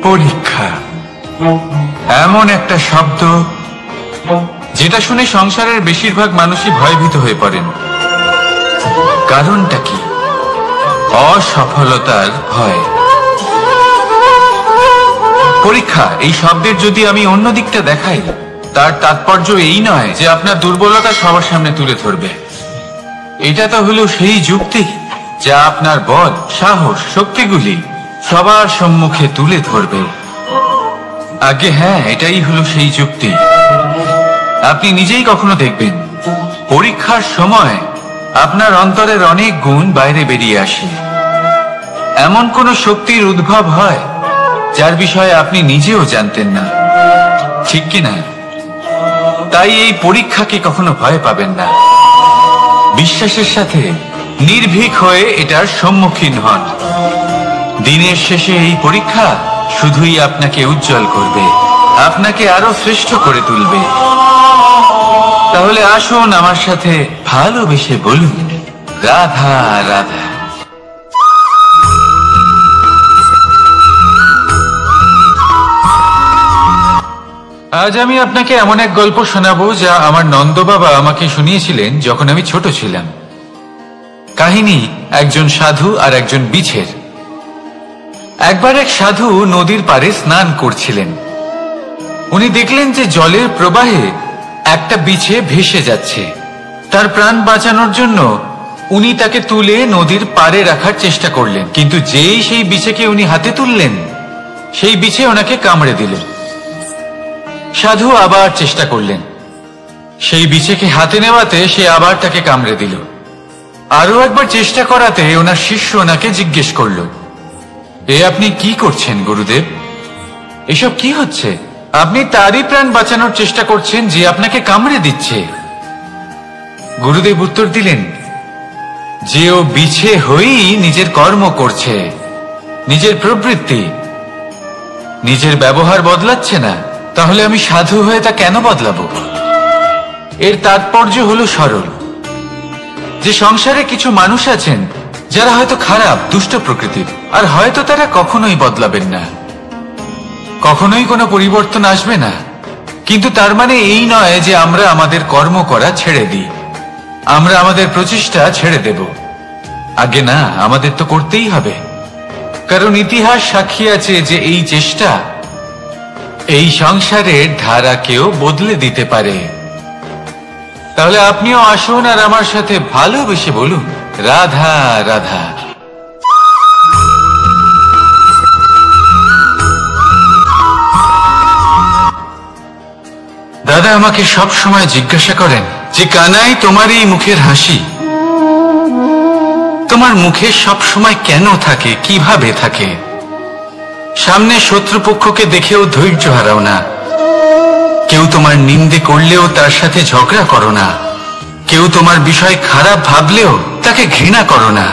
পরীক্ষা এমন একটা শব্দ যেটা শুনে সংসারের বেশিরভাগ মানুষই ভয়ভীত হয়ে পড়েন। কারণটা কি? অসফলতার ভয়। পরীক্ষা এই শব্দের যদি আমি অন্য দিকটা দেখাই, তার তাৎপর্য এই নয় যে আপনার দুর্বলতা সবার সামনে তুলে ধরবে। এটা তো হলো সেই যুক্তি যা আপনার বল, সাহস, শক্তিগুলি সবার সম্মুখে তুলে ধরবে। আগে হ্যাঁ, এটাই হলো সেই যুক্তি। আপনি নিজেই কখনো দেখবেন পরীক্ষার সময় আপনার অন্তরের অনেক গুণ বাইরে বেরিয়ে আসে। এমন কোন শক্তির উদ্ভব হয় যার বিষয়ে আপনি নিজেও জানতেন না, ঠিক কিনা? তাই এই পরীক্ষাকে কখনো ভয় পাবেন না। বিশ্বাসের সাথে নির্ভীক হয়ে এটার সম্মুখীন হন। দিনের শেষে এই পরীক্ষা শুধুই আপনাকে উজ্জ্বল করবে, আপনাকে আরো শ্রেষ্ঠ করে তুলবে। তাহলে আসুন আমার সাথে ভালোবেসে বলুন, রাধা রাধা। আজ আমি আপনাকে এমন এক গল্প শোনাবো যা আমার নন্দ বাবা আমাকে শুনিয়েছিলেন যখন আমি ছোট ছিলাম। কাহিনী একজন সাধু আর একজন বিছের। একবার এক সাধু নদীর পাড়ে স্নান করছিলেন। উনি দেখলেন যে জলের প্রবাহে একটা বিছে ভেসে যাচ্ছে। তার প্রাণ বাঁচানোর জন্য উনি তাকে তুলে নদীর পাড়ে রাখার চেষ্টা করলেন, কিন্তু যেই সেই বিছেকে উনি হাতে তুললেন, সেই বিছে ওনাকে কামড়ে দিল। সাধু আবার চেষ্টা করলেন, সেই বিছেকে হাতে নেওয়াতে সে আবার তাকে কামড়ে দিল। আরো একবার চেষ্টা করাতে ওনার শিষ্য ওনাকে জিজ্ঞেস করল, এ আপনি কি করছেন গুরুদেব? এসব কি হচ্ছে? আপনি তারই প্রাণ বাঁচানোর চেষ্টা করছেন যে আপনাকে কামড়ে দিচ্ছে। গুরুদেব উত্তর দিলেন যে ও বিছে হয়েই নিজের কর্ম করছে, নিজের প্রবৃত্তি, নিজের ব্যবহার বদলাচ্ছে না। তাহলে আমি সাধু হয়ে তা কেন বদলাবো? এর তাৎপর্য হলো সরল, যে সংসারে কিছু মানুষ আছেন যারা হয়তো খারাপ, দুষ্ট প্রকৃতির, আর হয়তো তারা কখনোই বদলাবেন না, কখনোই কোনো পরিবর্তন আসবে না। কিন্তু তার মানে এই নয় যে আমরা আমাদের কর্ম করা ছেড়ে দিই, আমরা আমাদের প্রচেষ্টা ছেড়ে দেব। আগে না, আমাদের তো করতেই হবে, কারণ ইতিহাস সাক্ষী আছে যে এই চেষ্টা এই সংসারের ধারাকেও বদলে দিতে পারে। তাহলে আপনিও আসুন আর আমার সাথে ভালোবেসে বলুন, রাধা রাধা। দাদা আমাকে সব সময় জিজ্ঞাসা করেন যে কানাই, তোমার এই মুখের হাসি, তোমার মুখে সব সময় কেন থাকে, কিভাবে থাকে? সামনে শত্রুপক্ষকে দেখেও ধৈর্য হারাও না, কেউ তোমার নিন্দে করলেও তার সাথে ঝগড়া করো না, কেউ তোমার বিষয় খারাপ ভাবলেও তাকে ঘৃণা করো না।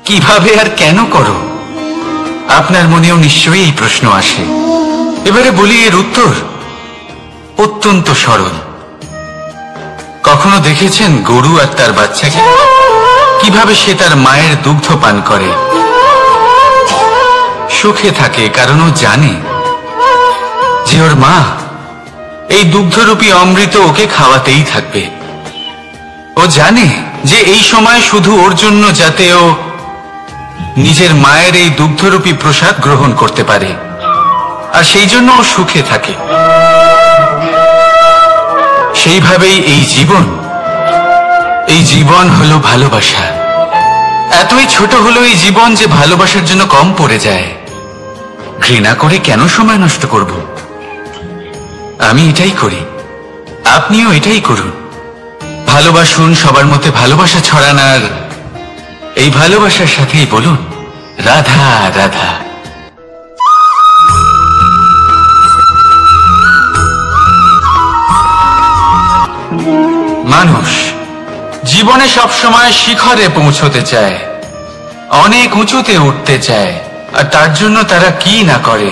কিভাবে আর কেন করো? আপনার মনেও নিশ্চয়ই এই প্রশ্ন আসে। এবারে বলি, এর উত্তর অত্যন্ত সরল। কখনো দেখেছেন গরু আর তার বাচ্চাকে কিভাবে সে তার মায়ের দুগ্ধ পান করে? সুখে থাকে, কারণ ও জানে যে ওর মা এই দুগ্ধরূপী অমৃত ওকে খাওয়াতেই থাকবে। ও জানে যে এই সময় শুধু ওর জন্য, যাতে ও নিজের মায়ের এই দুগ্ধরূপী প্রসাদ গ্রহণ করতে পারে, আর সেই জন্য ও সুখে থাকে। সেইভাবেই এই জীবন হলো ভালোবাসা। এতই ছোট হলো এই জীবন যে ভালোবাসার জন্য কম পড়ে যায়। ঘৃণা করে কেন সময় নষ্ট করব? আমি এটাই করি, আপনিও এটাই করুন। ভালোবাসুন, সবার মধ্যে ভালোবাসা ছড়ানার এই ভালোবাসার সাথেই বলুন, রাধা রাধা। মানুষ জীবনে সবসময় শিখরে পৌঁছতে চায়, অনেক উঁচুতে উঠতে চায়, আর তার জন্য তারা কি না করে,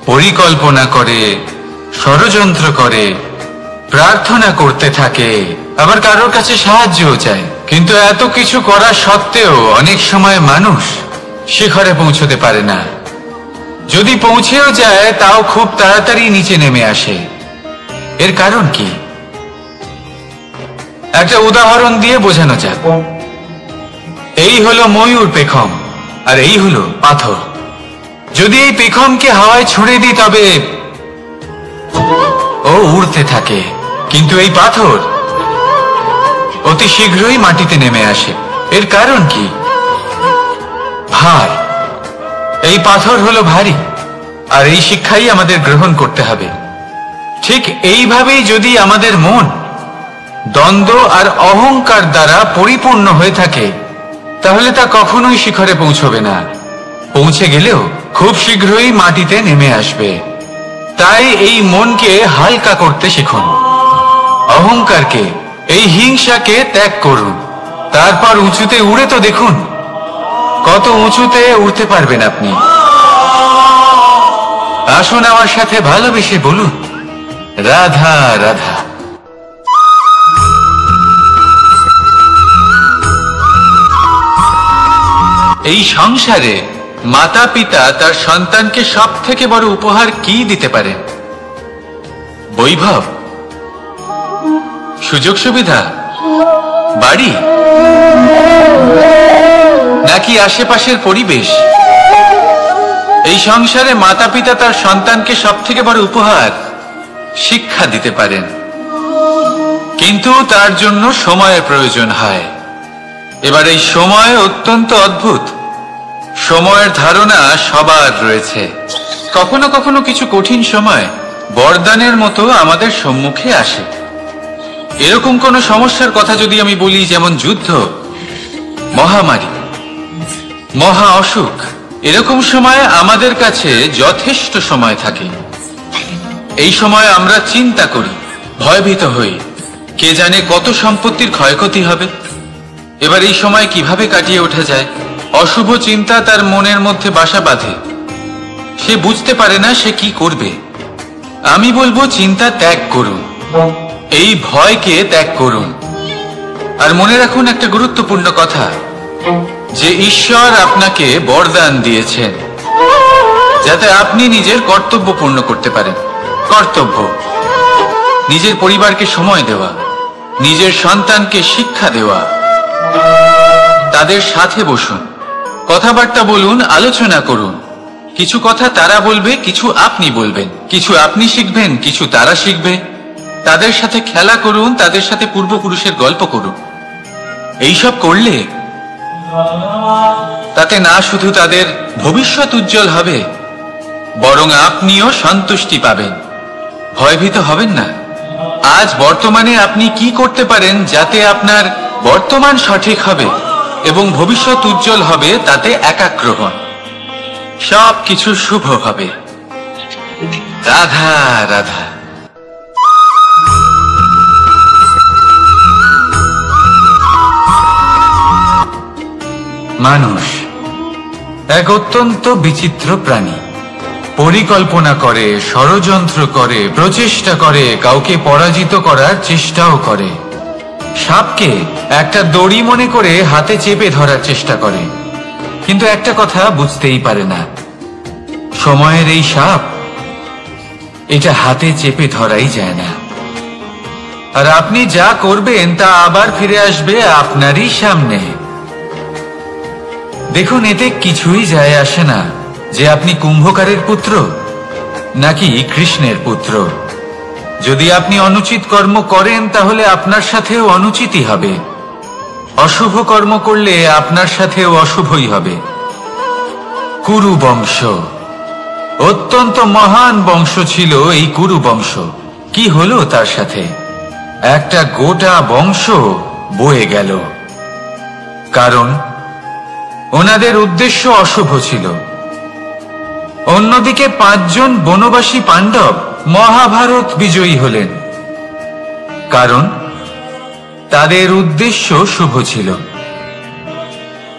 পরিকল্পনা করে, ষড়যন্ত্র করে, প্রার্থনা করতে থাকে, আবার কারোর কাছে সাহায্যও চায়। কিন্তু এত কিছু করা সত্ত্বেও অনেক সময় মানুষ শিখরে পৌঁছতে পারে না। যদি পৌঁছেও যায় তাও খুব তাড়াতাড়ি নিচে নেমে আসে। এর কারণ কি? একটা উদাহরণ দিয়ে বোঝানো যাক। এই হলো ময়ূর পেখম, আর এই হলো পাথর। যদি এই পেখমকে হাওয়ায় ছুঁড়ে দিই তবে ও উড়তে থাকে, কিন্তু এই পাথর অতি শীঘ্রই মাটিতে নেমে আসে। এর কারণ কি? ভার। এই পাথর হলো ভারী, আর এই শিক্ষাই আমাদের গ্রহণ করতে হবে। ঠিক এইভাবেই যদি আমাদের মন দ্বন্দ্ব আর অহংকার দ্বারা পরিপূর্ণ হয়ে থাকে, তাহলে তা কখনোই শিখরে পৌঁছবে না। পৌঁছে গেলেও খুব শীঘ্রই মাটিতে নেমে আসবে। তাই এই মনকে হালকা করতে শিখুন, অহংকারকে, এই হিংসাকে ত্যাগ করুন। তারপর উঁচুতে উড়ে তো দেখুন কত উঁচুতে উঠতে পারবেন আপনি। আসুন আমার সাথে ভালোবেসে বলুন, রাধা রাধা। এই সংসারে মাতা পিতা তার সন্তানকে সব থেকে বড় উপহার কি দিতে পারে? বৈভব, সুযোগ সুবিধা, বাড়ি, নাকি আশেপাশের পরিবেশ? এই সংসারে মাতা পিতা তার সন্তানকে সব থেকে বড় উপহার শিক্ষা দিতে পারেন, কিন্তু তার জন্য সময়ের প্রয়োজন হয়। এবার এই সময় অত্যন্ত অদ্ভুত। সময়ের ধারণা সবার রয়েছে। কখনো কখনো কিছু কঠিন সময় বরদানের মতো আমাদের সম্মুখে আসে। এরকম কোন সমস্যার কথা যদি আমি বলি, যেমন যুদ্ধ, মহামারী, মহা অসুখ, এরকম সময় আমাদের কাছে যথেষ্ট সময় থাকে। এই সময় আমরা চিন্তা করি, ভয়ভীত হই, কে জানে কত সম্পত্তির ক্ষয়ক্ষতি হবে। এবার এই সময় কিভাবে কাটিয়ে ওঠা যায়? অশুভ চিন্তা তার মনের মধ্যে বাসা বাঁধে। সে বুঝতে পারে না সে কি করবে। আমি বলবো, চিন্তা ত্যাগ করুন, এই ভয়কে ত্যাগ করুন। আর মনে রাখুন একটা গুরুত্বপূর্ণ কথা, যে ঈশ্বর আপনাকে বরদান দিয়েছেন যাতে আপনি নিজের কর্তব্য পূর্ণ করতে পারেন। কর্তব্য, নিজের পরিবারকে সময় দেওয়া, নিজের সন্তানকে শিক্ষা দেওয়া। তাদের সাথে বসুন, কথাবার্তা বলুন, আলোচনা করুন। কিছু কথা তারা বলবে, কিছু আপনি বলবেন, কিছু আপনি শিখবেন, কিছু তারা শিখবে। তাদের সাথে খেলা করুন, তাদের সাথে পূর্বপুরুষের গল্প করুন। এইসব করলে তাতে না শুধু তাদের ভবিষ্যৎ উজ্জ্বল হবে, বরং আপনিও সন্তুষ্টি পাবেন। ভয়ভীত হবেন না। আজ বর্তমানে আপনি কি করতে পারেন যাতে আপনার বর্তমান সঠিক হবে এবং ভবিষ্যৎ উজ্জ্বল হবে, তাতে একাগ্র হন। সব কিছু শুভ হবে। রাধা রাধা। মানুষ এক অত্যন্ত বিচিত্র প্রাণী। পরিকল্পনা করে, ষড়যন্ত্র করে, প্রচেষ্টা করে, কাউকে পরাজিত করার চেষ্টাও করে। সাপকে একটা দড়ি মনে করে হাতে চেপে ধরার চেষ্টা করে, কিন্তু একটা কথা বুঝতেই পারে না, সময়ের এই সাপ, এটা হাতে চেপে ধরাই যায় না। আর আপনি যা করবেন তা আবার ফিরে আসবে আপনারই সামনে। দেখুন, এতে কিছুই যায় আসে না যে আপনি কুম্ভকারের পুত্র নাকি কৃষ্ণের পুত্র। যদি আপনি অনুচিত কর্ম করেন তাহলে আপনার সাথেও অনুচিতই হবে। অশুভ কর্ম করলে আপনার সাথেও অশুভই হবে। কুরু বংশ অত্যন্ত মহান বংশ ছিল। এই কুরু বংশ কি হলো তার সাথে? একটা গোটা বংশ বয়ে গেল, কারণ ওনাদের উদ্দেশ্য অশুভ ছিল। অন্যদিকে 5 জন বনবাসী পাণ্ডব মহাভারত বিজয়ী হলেন, কারণ তাদের উদ্দেশ্য শুভ ছিল।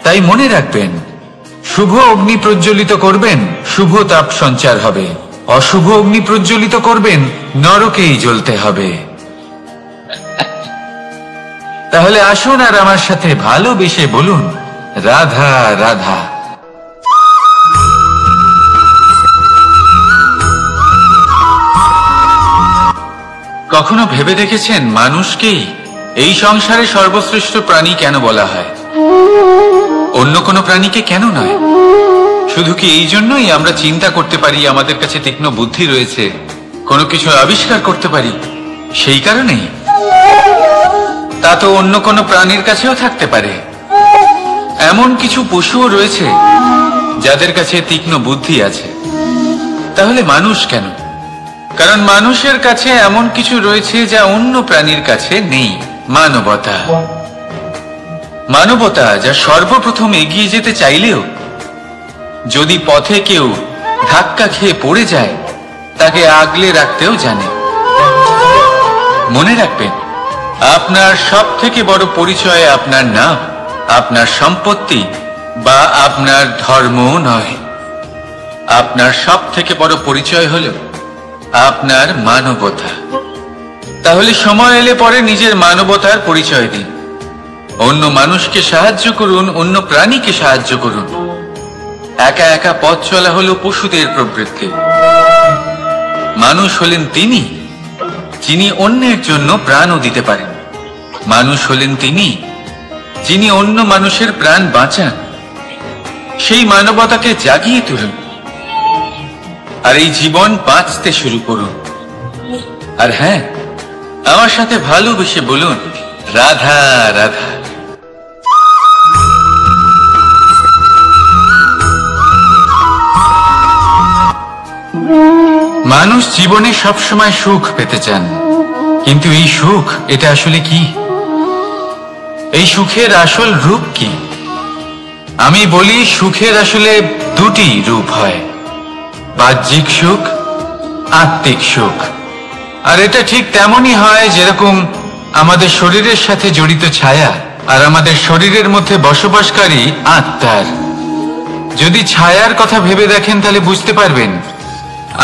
তাই মনে রাখবেন, শুভ অগ্নি প্রজ্বলিত করবেন, শুভ তাপ সঞ্চার হবে। অশুভ অগ্নি প্রজ্বলিত করবেন, নরকেই জ্বলতে হবে। তাহলে আসুন আর আমার সাথে ভালোবেসে বলুন, রাধা রাধা। কখনো ভেবে দেখেছেন মানুষকেই এই সংসারে সর্বশ্রেষ্ঠ প্রাণী কেন বলা হয়? অন্য কোনো প্রাণীকে কেন নয়? শুধু কি এই জন্যই আমরা চিন্তা করতে পারি, আমাদের কাছে তীক্ষ্ণ বুদ্ধি রয়েছে, কোনো কিছু আবিষ্কার করতে পারি, সেই কারণেই? তা তো অন্য কোনো প্রাণীর কাছেও থাকতে পারে। এমন কিছু পশুও রয়েছে যাদের কাছে তীক্ষ্ণ বুদ্ধি আছে। তাহলে মানুষ কেন? কারণ মানুষের কাছে এমন কিছু রয়েছে যা অন্য প্রাণীর কাছে নেই, মানবতা। মানবতা যা সর্বপ্রথম এগিয়ে যেতে চাইলেও যদি পথে কেউ ধাক্কা খেয়ে পড়ে যায়, তাকে আগলে রাখতেও জানে। মনে রাখবেন, আপনার সব থেকে বড় পরিচয় আপনার নাম, আপনার সম্পত্তি বা আপনার ধর্মও নয়। আপনার সব থেকে বড় পরিচয় হলো আপনার মানবতা। তাহলে সময় এলে পরে নিজের মানবতার পরিচয় দিন। অন্য মানুষকে সাহায্য করুন, অন্য প্রাণীকে সাহায্য করুন। একা একা পথ চলা হলো পশুদের প্রবৃত্তি। মানুষ হলেন তিনি যিনি অন্যের জন্য প্রাণও দিতে পারেন। মানুষ হলেন তিনি যিনি অন্য মানুষের প্রাণ বাঁচান। সেই মানবতাকে জাগিয়ে তুলুন আর এই জীবন বাঁচতে শুরু করুন। আর হ্যাঁ, আমার সাথে ভালোবেসে বলুন, রাধা রাধা। মানুষ জীবনে সবসময় সুখ পেতে চান, কিন্তু এই সুখ, এটা আসলে কি? এই সুখের আসল রূপ কি? আমি বলি, সুখের আসলে দুটি রূপ হয়, বাহ্যিক সুখ, আত্মিক সুখ। আর এটা ঠিক তেমনই হয় যেরকম আমাদের শরীরের সাথে জড়িত ছায়া আর আমাদের শরীরের মধ্যে বসবাসকারী আত্মার। যদি ছায়ার কথা ভেবে দেখেন তাহলে বুঝতে পারবেন,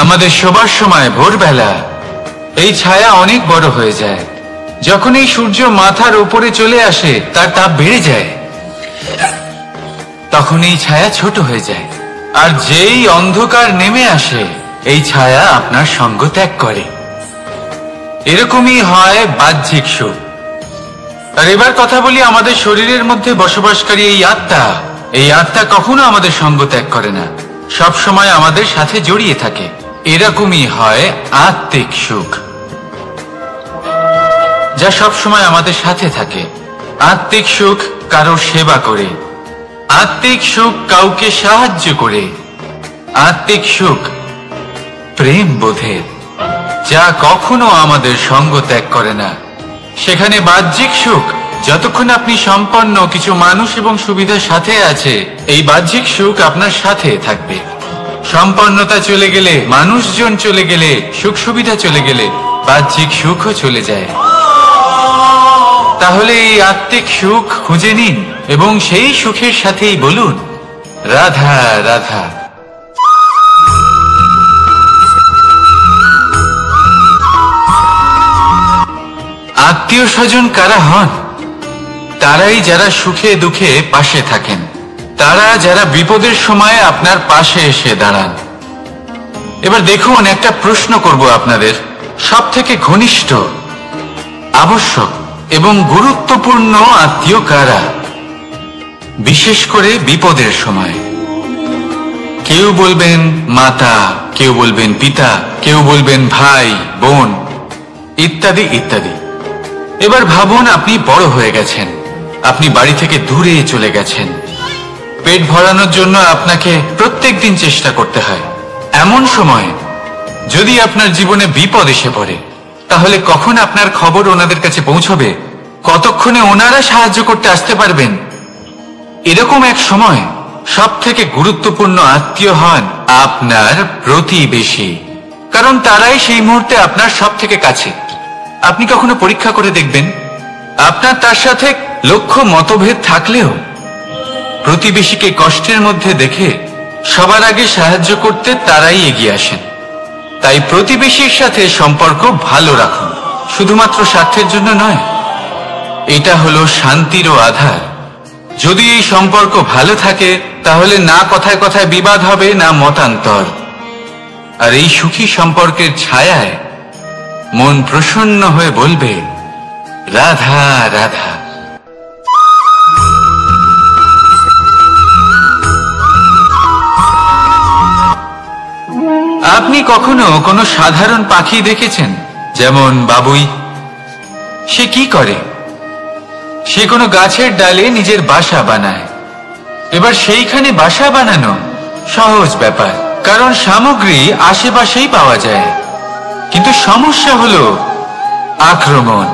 আমাদের শোবার সময় ভোরবেলা এই ছায়া অনেক বড় হয়ে যায়। যখন এই সূর্য মাথার উপরে চলে আসে, তার তাপ বেড়ে যায়, তখন এই ছায়া ছোট হয়ে যায়। আর যেই অন্ধকার নেমে আসে, এই ছায়া আপনার সঙ্গ ত্যাগ করে। এরকমই হয় বাহ্যিক সুখ। আর এবার কথা বলি আমাদের শরীরের মধ্যে বসবাসকারী এই আত্মা। এই আত্মা কখনো আমাদের সঙ্গ ত্যাগ করে না, সব সময় আমাদের সাথে জড়িয়ে থাকে। এরকমই হয় আত্মিক সুখ, যা সব সময় আমাদের সাথে থাকে। আত্মিক সুখ কারোর সেবা করে, আত্মিক সুখ কাউকে সাহায্য করে, আত্মিক সুখ প্রেম বোধের, যা কখনো আমাদের সঙ্গ ত্যাগ করে না। সেখানে বাহ্যিক সুখ, যতক্ষণ আপনি সম্পন্ন কিছু মানুষ এবং সুবিধার সাথে আছে, এই বাহ্যিক সুখ আপনার সাথে থাকবে। সম্পন্নতা চলে গেলে, মানুষজন চলে গেলে, সুখ সুবিধা চলে গেলে, বাহ্যিক সুখও চলে যায়। তাহলে এই আত্মিক সুখ খুঁজে নিন এবং সেই সুখের সাথেই বলুন, রাধা রাধা। আত্মীয় স্বজন কারা হন? তারাই যারা সুখে দুঃখে পাশে থাকেন, তারা যারা বিপদের সময় আপনার পাশে এসে দাঁড়ান। এবার দেখুন, একটা প্রশ্ন করব আপনাদের, সব থেকে ঘনিষ্ঠ, আবশ্যক এবং গুরুত্বপূর্ণ আত্মীয় কারা, বিশেষ করে বিপদের সময়? কেউ বলবেন মাতা, কেউ বলবেন পিতা, কেউ বলবেন ভাই বোন, ইত্যাদি ইত্যাদি। এবার ভাবুন, আপনি বড় হয়ে গেছেন, আপনি বাড়ি থেকে দূরে চলে গেছেন। পেট ভরানোর জন্য আপনাকে প্রত্যেক দিন চেষ্টা করতে হয়। এমন সময় যদি আপনার জীবনে বিপদ এসে পড়ে, তাহলে কখন আপনার খবর ওনাদের কাছে পৌঁছবে? কতক্ষণে ওনারা সাহায্য করতে আসতে পারবেন? এরকম এক সময় সব থেকে গুরুত্বপূর্ণ আত্মীয় হন আপনার প্রতিবেশী, কারণ তারাই সেই মুহূর্তে আপনার সব থেকে কাছে। আপনি কখনো পরীক্ষা করে দেখবেন, আপনার তার সাথে লক্ষ্য মতভেদ থাকলেও প্রতিবেশীকে কষ্টের মধ্যে দেখে সবার আগে সাহায্য করতে তারাই এগিয়ে আসেন। তাই প্রতিবেশীর সাথে সম্পর্ক ভালো রাখুন, শুধুমাত্র স্বার্থের জন্য নয়। এটা হলো শান্তিরও আধার। যদি এই সম্পর্ক ভালো থাকে তাহলে না কথায় কথায় বিবাদ হবে, না মতান্তর। আর এই সুখী সম্পর্কের ছায়ায় মন প্রসন্ন হয়ে বলবে, রাধা রাধা। আপনি কখনো কোনো সাধারণ পাখি দেখেছেন? যেমন বাবুই। সে কি করে? সে কোনো গাছের ডালে নিজের বাসা বানায়। এবার সেইখানে বাসা বানানো সহজ ব্যাপার, কারণ সামগ্রী আশেপাশেই পাওয়া যায়। কিন্তু সমস্যা হলো আক্রমণ।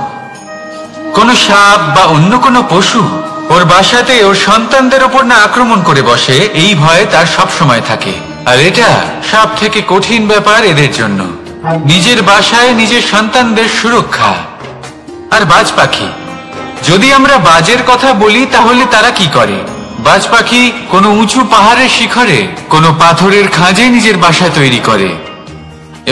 কোনো সাপ বা অন্য কোনো পশু ওর বাসাতে ওর সন্তানদের ওপর না আক্রমণ করে বসে, এই ভয়ে তার সব সময় থাকে। আর এটা সব থেকে কঠিন ব্যাপার এদের জন্য, নিজের বাসায় নিজের সন্তানদের সুরক্ষা। আর বাজ পাখি, যদি আমরা বাজের কথা বলি তাহলে তারা কি করে? বাজ পাখি কোনো উঁচু পাহাড়ের শিখরে কোনো পাথরের খাঁজে নিজের বাসা তৈরি করে।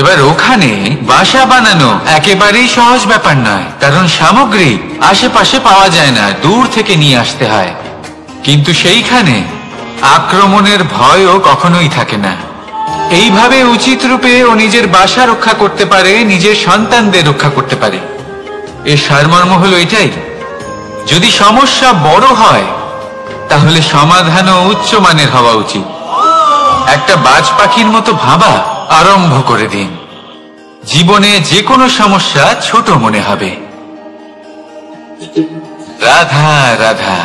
এবার ওখানে বাসা বানানো একেবারেই সহজ ব্যাপার নয়, কারণ সামগ্রী আশেপাশে পাওয়া যায় না, দূর থেকে নিয়ে আসতে হয়। কিন্তু সেইখানে আক্রমণের ভয়ও কখনোই থাকে না। এইভাবে উচিত রূপে ও নিজের বাসা রক্ষা করতে পারে, নিজের সন্তানদের রক্ষা করতে পারে। এর সারমর্ম হলো এটাই, যদি সমস্যা বড় হয় তাহলে সমাধানও উচ্চমানের হওয়া উচিত। একটা বাজ পাখির মতো ভাবা আরম্ভ করে দিন। জীবনে যে কোনো সমস্যা ছোট মনে হবে। রাধা রাধা।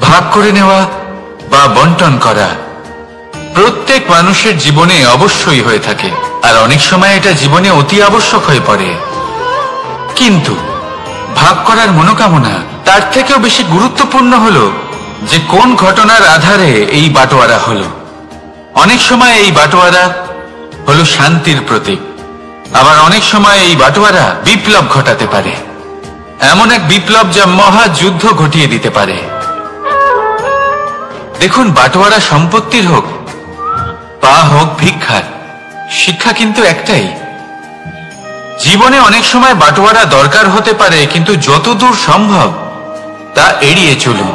ভাগ করে নেওয়া বা বন্টন করা প্রত্যেক মানুষের জীবনে অবশ্যই হয়ে থাকে, আর অনেক সময় এটা জীবনে অতি আবশ্যক হয়ে পড়ে। কিন্তু ভাগ করার মনোকামনা তার থেকেও বেশি গুরুত্বপূর্ণ হলো যে কোন ঘটনার আধারে এই বাটোয়ারা হলো। অনেক সময় এই বাটোয়ারা হলো শান্তির প্রতীক, আবার অনেক সময় এই বাটোয়ারা বিপ্লব ঘটাতে পারে, এমন এক বিপ্লব যা মহাযুদ্ধ ঘটিয়ে দিতে পারে। দেখুন, বাটোয়ারা সম্পত্তির হোক বা হোক ভিক্ষার, শিক্ষা কিন্তু একটাই। জীবনে অনেক সময় বাটোয়ারা দরকার হতে পারে, কিন্তু যতদূর সম্ভব তা এড়িয়ে চলুন,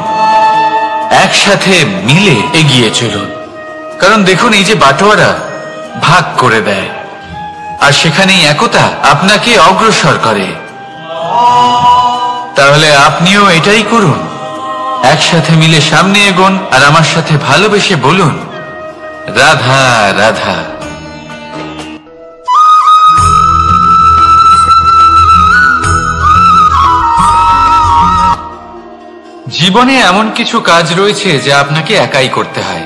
একসাথে মিলে এগিয়ে চলুন। কারণ দেখুন, এই যে বাটোয়ারা ভাগ করে দেয়, আর সেখানেই একতা আপনাকে অগ্রসর করে। তাহলে আপনিও এটাই করুন, একসাথে মিলে সামনে এগোন, আর আমার সাথে ভালোবেসে বলুন, রাধা রাধা। জীবনে এমন কিছু কাজ রয়েছে যা আপনাকে একাই করতে হয়,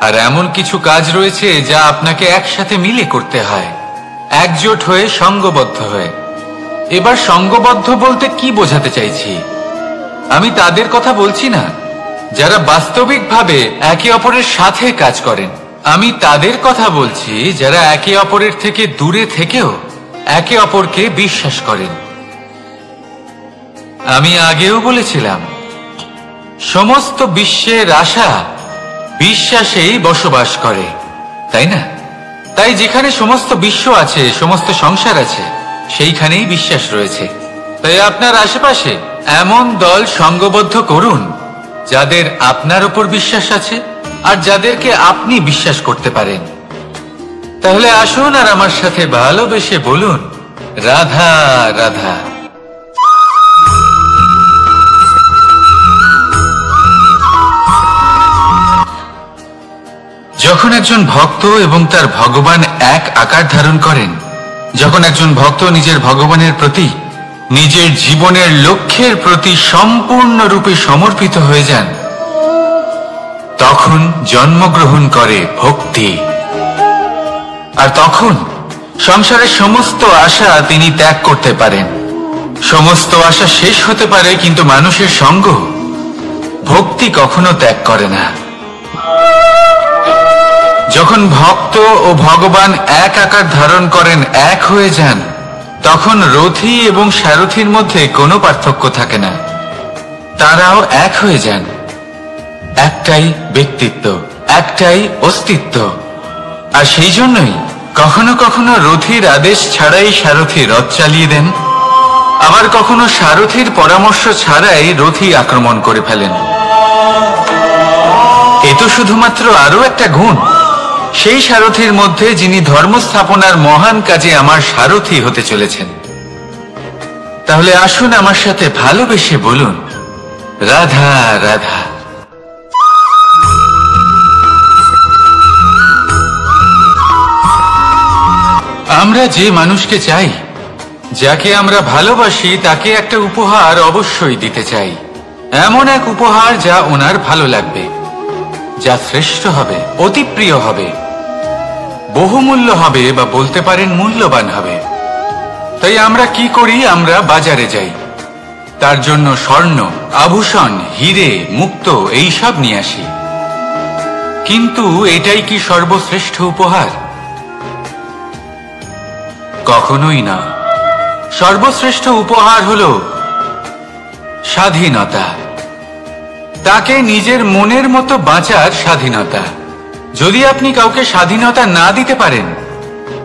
আর এমন কিছু কাজ রয়েছে যা আপনাকে একসাথে মিলে করতে হয়, একজোট হয়ে, সঙ্গবদ্ধ হয়ে। এবার সঙ্গবদ্ধ বলতে কি বোঝাতে চাইছি? আমি তাদের কথা বলছি না যারা বাস্তবিকভাবে একে অপরের সাথে কাজ করেন। আমি তাদের কথা বলছি যারা একে অপরের থেকে দূরে থেকেও একে অপরকে বিশ্বাস করেন। আমি আগেও বলেছিলাম, সমস্ত বিশ্বের আশা বিশ্বাসেই বসবাস করে, তাই না? তাই যেখানে সমস্ত বিশ্ব আছে, সমস্ত সংসার আছে, সেইখানেই বিশ্বাস রয়েছে। তাই আপনার আশেপাশে এমন দল সঙ্গবদ্ধ করুন যাদের আপনার উপর বিশ্বাস আছে আর যাদেরকে আপনি বিশ্বাস করতে পারেন। তাহলে আসুন আর আমার সাথে ভালোবেসে বলুন, রাধা রাধা। যখন একজন ভক্ত এবং তার ভগবান এক আকার ধারণ করেন, যখন একজন ভক্ত নিজের ভগবানের প্রতি, নিজের জীবনের লক্ষ্যের প্রতি সম্পূর্ণরূপে সমর্পিত হয়ে যান, তখন জন্মগ্রহণ করে ভক্তি। আর তখন সংসারের সমস্ত আশা তিনি ত্যাগ করতে পারেন। সমস্ত আশা শেষ হতে পারে, কিন্তু মানুষের সঙ্গ ভক্তি কখনো ত্যাগ করে না। যখন ভক্ত ও ভগবান এক আকার ধারণ করেন, এক হয়ে যান, তখন রথী এবং সারথীর মধ্যে কোনো পার্থক্য থাকে না, তারাও এক হয়ে যান। একটাই ব্যক্তিত্ব, একটাই অস্তিত্ব। আর সেই জন্যই কখনো কখনো রথীর আদেশ ছাড়াই সারথি রথ চালিয়ে দেন, আবার কখনো সারথির পরামর্শ ছাড়াই রথী আক্রমণ করে ফেলেন। এ তো শুধুমাত্র আরো একটা গুণ সেই সারথির মধ্যে, যিনি ধর্ম স্থাপনার মহান কাজে আমার সারথি হতে চলেছেন। তাহলে আসুন আমার সাথে ভালোবেসে বলুন, রাধা রাধা। আমরা যে মানুষকে চাই, যাকে আমরা ভালোবাসি, তাকে একটা উপহার অবশ্যই দিতে চাই। এমন এক উপহার যা ওনার ভালো লাগবে, যা শ্রেষ্ঠ হবে, অতি প্রিয় হবে, বহুমূল্য হবে, বা বলতে পারেন মূল্যবান হবে। তাই আমরা কি করি? আমরা বাজারে যাই, তার জন্য স্বর্ণ, আভূষণ, হিরে, মুক্ত এইসব নিয়ে আসি। কিন্তু এটাই কি সর্বশ্রেষ্ঠ উপহার? কখনোই না। সর্বশ্রেষ্ঠ উপহার হলো স্বাধীনতা, তাকে নিজের মনের মতো বাঁচার স্বাধীনতা। যদি আপনি কাউকে স্বাধীনতা না দিতে পারেন,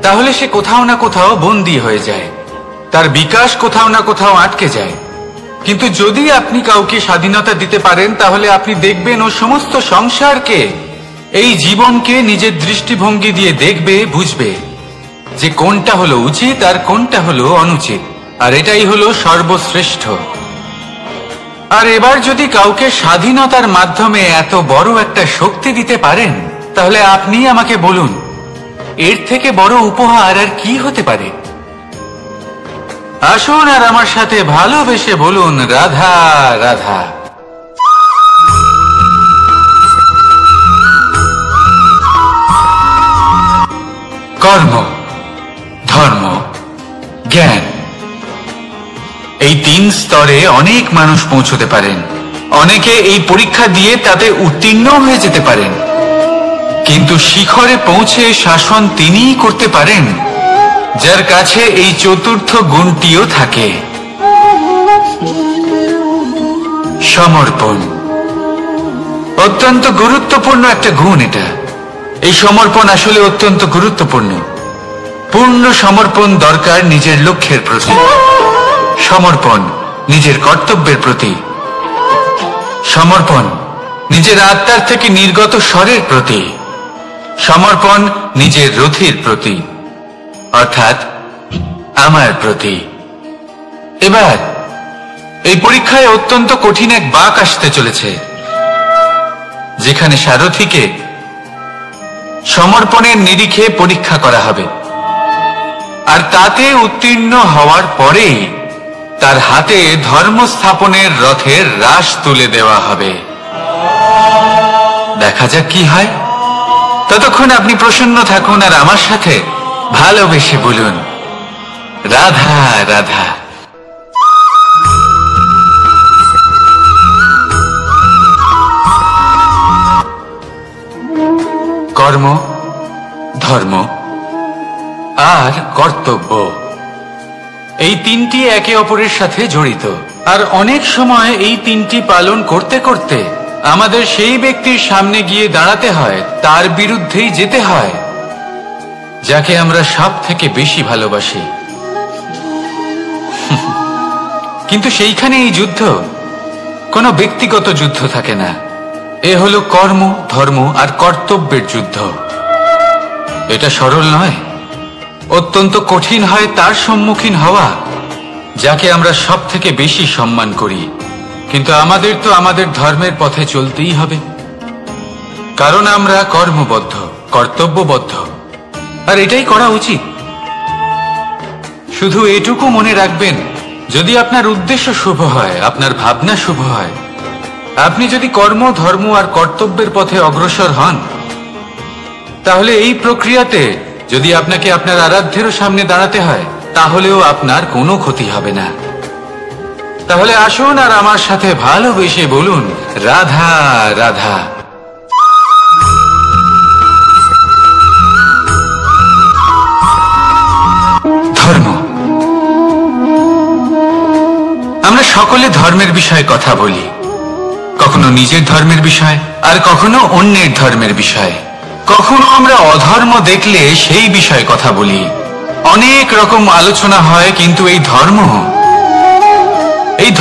তাহলে সে কোথাও না কোথাও বন্দী হয়ে যায়, তার বিকাশ কোথাও না কোথাও আটকে যায়। কিন্তু যদি আপনি কাউকে স্বাধীনতা দিতে পারেন, তাহলে আপনি দেখবেন ও সমস্ত সংসারকে, এই জীবনকে নিজের দৃষ্টিভঙ্গি দিয়ে দেখবে, বুঝবে যে কোনটা হলো উচিত আর কোনটা হলো অনুচিত, আর এটাই হলো সর্বশ্রেষ্ঠ। আর এবার যদি কাউকে স্বাধীনতার মাধ্যমে এত বড় একটা শক্তি দিতে পারেন, তাহলে আপনি আমাকে বলুন, এর থেকে বড় উপহার আর কি হতে পারে? আসুন আর আমার সাথে ভালোবেসে বলুন, রাধা রাধা। কর্ম, ধর্ম, জ্ঞান, এই 3 স্তরে অনেক মানুষ পৌঁছতে পারেন। অনেকে এই পরীক্ষা দিয়ে তাতে উত্তীর্ণ হয়ে যেতে পারেন, কিন্তু শিখরে পৌঁছে শাসন তিনিই করতে পারেন যার কাছে এই 4র্থ গুণটিও থাকে, সমর্পণ। অত্যন্ত গুরুত্বপূর্ণ একটা গুণ এটা। এই সমর্পণ আসলে অত্যন্ত গুরুত্বপূর্ণ। পূর্ণ সমর্পণ দরকার নিজের লক্ষ্যের প্রতি, সমর্পণ নিজের কর্তব্যের প্রতি, সমর্পণ নিজের আত্মার থেকে নির্গত স্বরের প্রতি, সমর্পণ নিজের রথীর প্রতি, অর্থাৎ আমার প্রতি। এবার এই পরীক্ষায় অত্যন্ত কঠিন এক বাঁক আসতে চলেছে, যেখানে সারথীকে সমর্পণের নিরিখে পরীক্ষা করা হবে, আর তাতে উত্তীর্ণ হওয়ার পরেই তার হাতে ধর্ম স্থাপনের রথের রাশ তুলে দেওয়া হবে। দেখা যাক কি হয়। ততক্ষণ আপনি প্রসন্ন থাকুন আর আমার সাথে ভালোবেসে বলুন, রাধা রাধা। কর্ম, ধর্ম আর কর্তব্য, এই 3টি একে অপরের সাথে জড়িত। আর অনেক সময় এই 3টি পালন করতে করতে আমাদের সেই ব্যক্তির সামনে গিয়ে দাঁড়াতে হয়, তার বিরুদ্ধেই যেতে হয়, যাকে আমরা সব থেকে বেশি ভালোবাসি। কিন্তু সেইখানে এই যুদ্ধ কোনো ব্যক্তিগত যুদ্ধ থাকে না, এ হলো কর্ম, ধর্ম আর কর্তব্যের যুদ্ধ। এটা সরল নয়, অত্যন্ত কঠিন হয় তার সম্মুখীন হওয়া যাকে আমরা সব থেকে বেশি সম্মান করি। কিন্তু আমাদের তো আমাদের ধর্মের পথে চলতেই হবে, কারণ আমরা কর্মবদ্ধ, কর্তব্যবদ্ধ, আর এটাই করা উচিত। শুধু এটুকু মনে রাখবেন, যদি আপনার উদ্দেশ্য শুভ হয়, আপনার ভাবনা শুভ হয়, আপনি যদি কর্ম, ধর্ম আর কর্তব্যের পথে অগ্রসর হন, তাহলে এই প্রক্রিয়াতে যদি আপনাকে আপনার আরাধ্যেরও সামনে দাঁড়াতে হয়, তাহলেও আপনার কোনো ক্ষতি হবে না। তাহলে আসুন আর আমার সাথে ভালোবেসে বলুন, রাধা রাধা। ধর্ম, আমরা সকলে ধর্মের বিষয়ে কথা বলি, কখনো নিজের ধর্মের বিষয় আর কখনো অন্যের ধর্মের বিষয়। কখনো আমরা অধর্ম দেখলে সেই বিষয়ে কথা বলি, অনেক রকম আলোচনা হয়, কিন্তু এই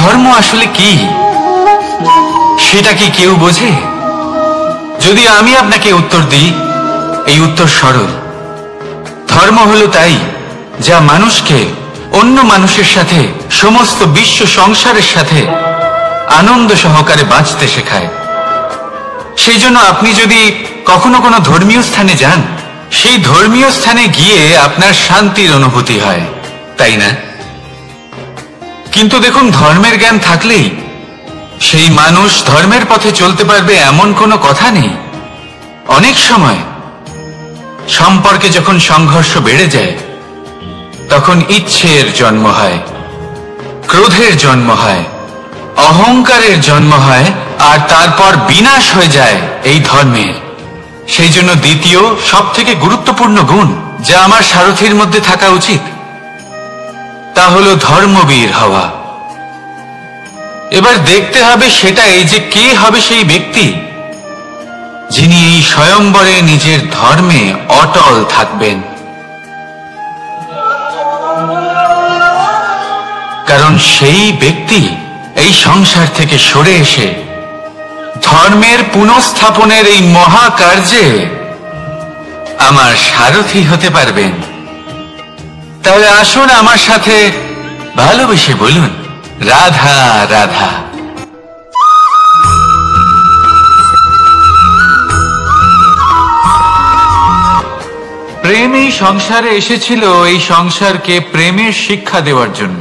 ধর্ম আসলে কি সেটা কি কেউ বোঝে? যদি আমি আপনাকে উত্তর দিই, এই উত্তর সরল। ধর্ম হলো তাই যা মানুষকে অন্য মানুষের সাথে, সমস্ত বিশ্ব সংসারের সাথে আনন্দ সহকারে বাঁচতে শেখায়। সেই জন্য আপনি যদি কখনো কোনো ধর্মীয় স্থানে যান, সেই ধর্মীয় স্থানে গিয়ে আপনার শান্তির অনুভূতি হয়, তাই না? কিন্তু দেখুন, ধর্মের জ্ঞান থাকলেই সেই মানুষ ধর্মের পথে চলতে পারবে এমন কোনো কথা নেই। অনেক সময় সম্পর্কে যখন সংঘর্ষ বেড়ে যায়, তখন ইচ্ছের জন্ম হয়, ক্রোধের জন্ম হয়, অহংকারের জন্ম হয়, আর তারপর বিনাশ হয়ে যায় এই ধর্মের। সেই জন্য দ্বিতীয় সব থেকে গুরুত্বপূর্ণ গুণ যা আমার সারথীর মধ্যে থাকা উচিত, তা হলো ধর্মবীর হওয়া। এবার দেখতে হবে সেটা এই যে কে হবে সেই ব্যক্তি যিনি এই স্বয়ম্বরে নিজের ধর্মে অটল থাকবেন। কারণ সেই ব্যক্তি এই সংসার থেকে সরে এসে ধর্মের পুনঃস্থাপনের এই মহাকার্যে আমার সারথি হতে পারবেন। তাহলে আসুন আমার সাথে ভালোবেসে বলুন, রাধা রাধা। প্রেম এই সংসারে এসেছিল এই সংসারকে প্রেমের শিক্ষা দেওয়ার জন্য,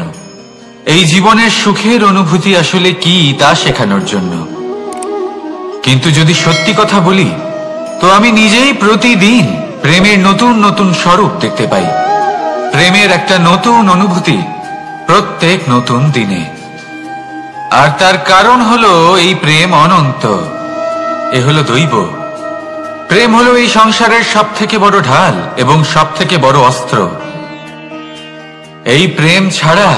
এই জীবনের সুখের অনুভূতি আসলে কি তা শেখানোর জন্য। কিন্তু যদি সত্যি কথা বলি, তো আমি নিজেই প্রতিদিন প্রেমের নতুন নতুন স্বরূপ দেখতে পাই, প্রেমের একটা নতুন অনুভূতি প্রত্যেক নতুন দিনে। আর তার কারণ হলো এই প্রেম অনন্ত, এ হলো দৈব। প্রেম হলো এই সংসারের সব থেকে বড় ঢাল এবং সব থেকে বড় অস্ত্র। এই প্রেম ছাড়া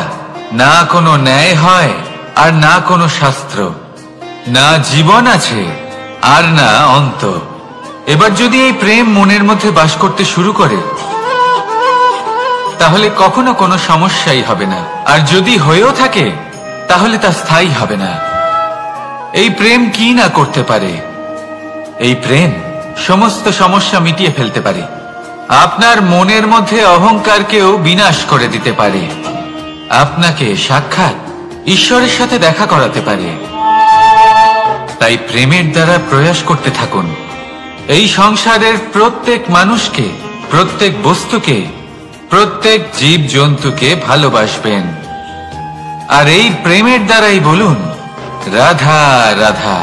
না কোনো ন্যায় হয় আর না কোনো শাস্ত্র, না জীবন আছে আর না অন্ত। এবার যদি এই প্রেম মনের মধ্যে বাস করতে শুরু করে, তাহলে কখনো কোনো সমস্যাই হবে না, আর যদি হয়েও থাকে তাহলে তা স্থায়ী হবে না। এই প্রেম কি না করতে পারে? এই প্রেম সমস্ত সমস্যা মিটিয়ে ফেলতে পারে, আপনার মনের মধ্যে অহংকারকেও বিনাশ করে দিতে পারে, আপনাকে সাক্ষাৎ ঈশ্বরের সাথে দেখা করাতে পারে। তাই প্রেমের দ্বারা প্রয়াস করতে থাকুন, এই সংসারের প্রত্যেক মানুষকে, প্রত্যেক বস্তুকে, প্রত্যেক জীব জন্তুকে ভালোবাসবেন। আর এই প্রেমের দ্বারাই বলুন, রাধা রাধা।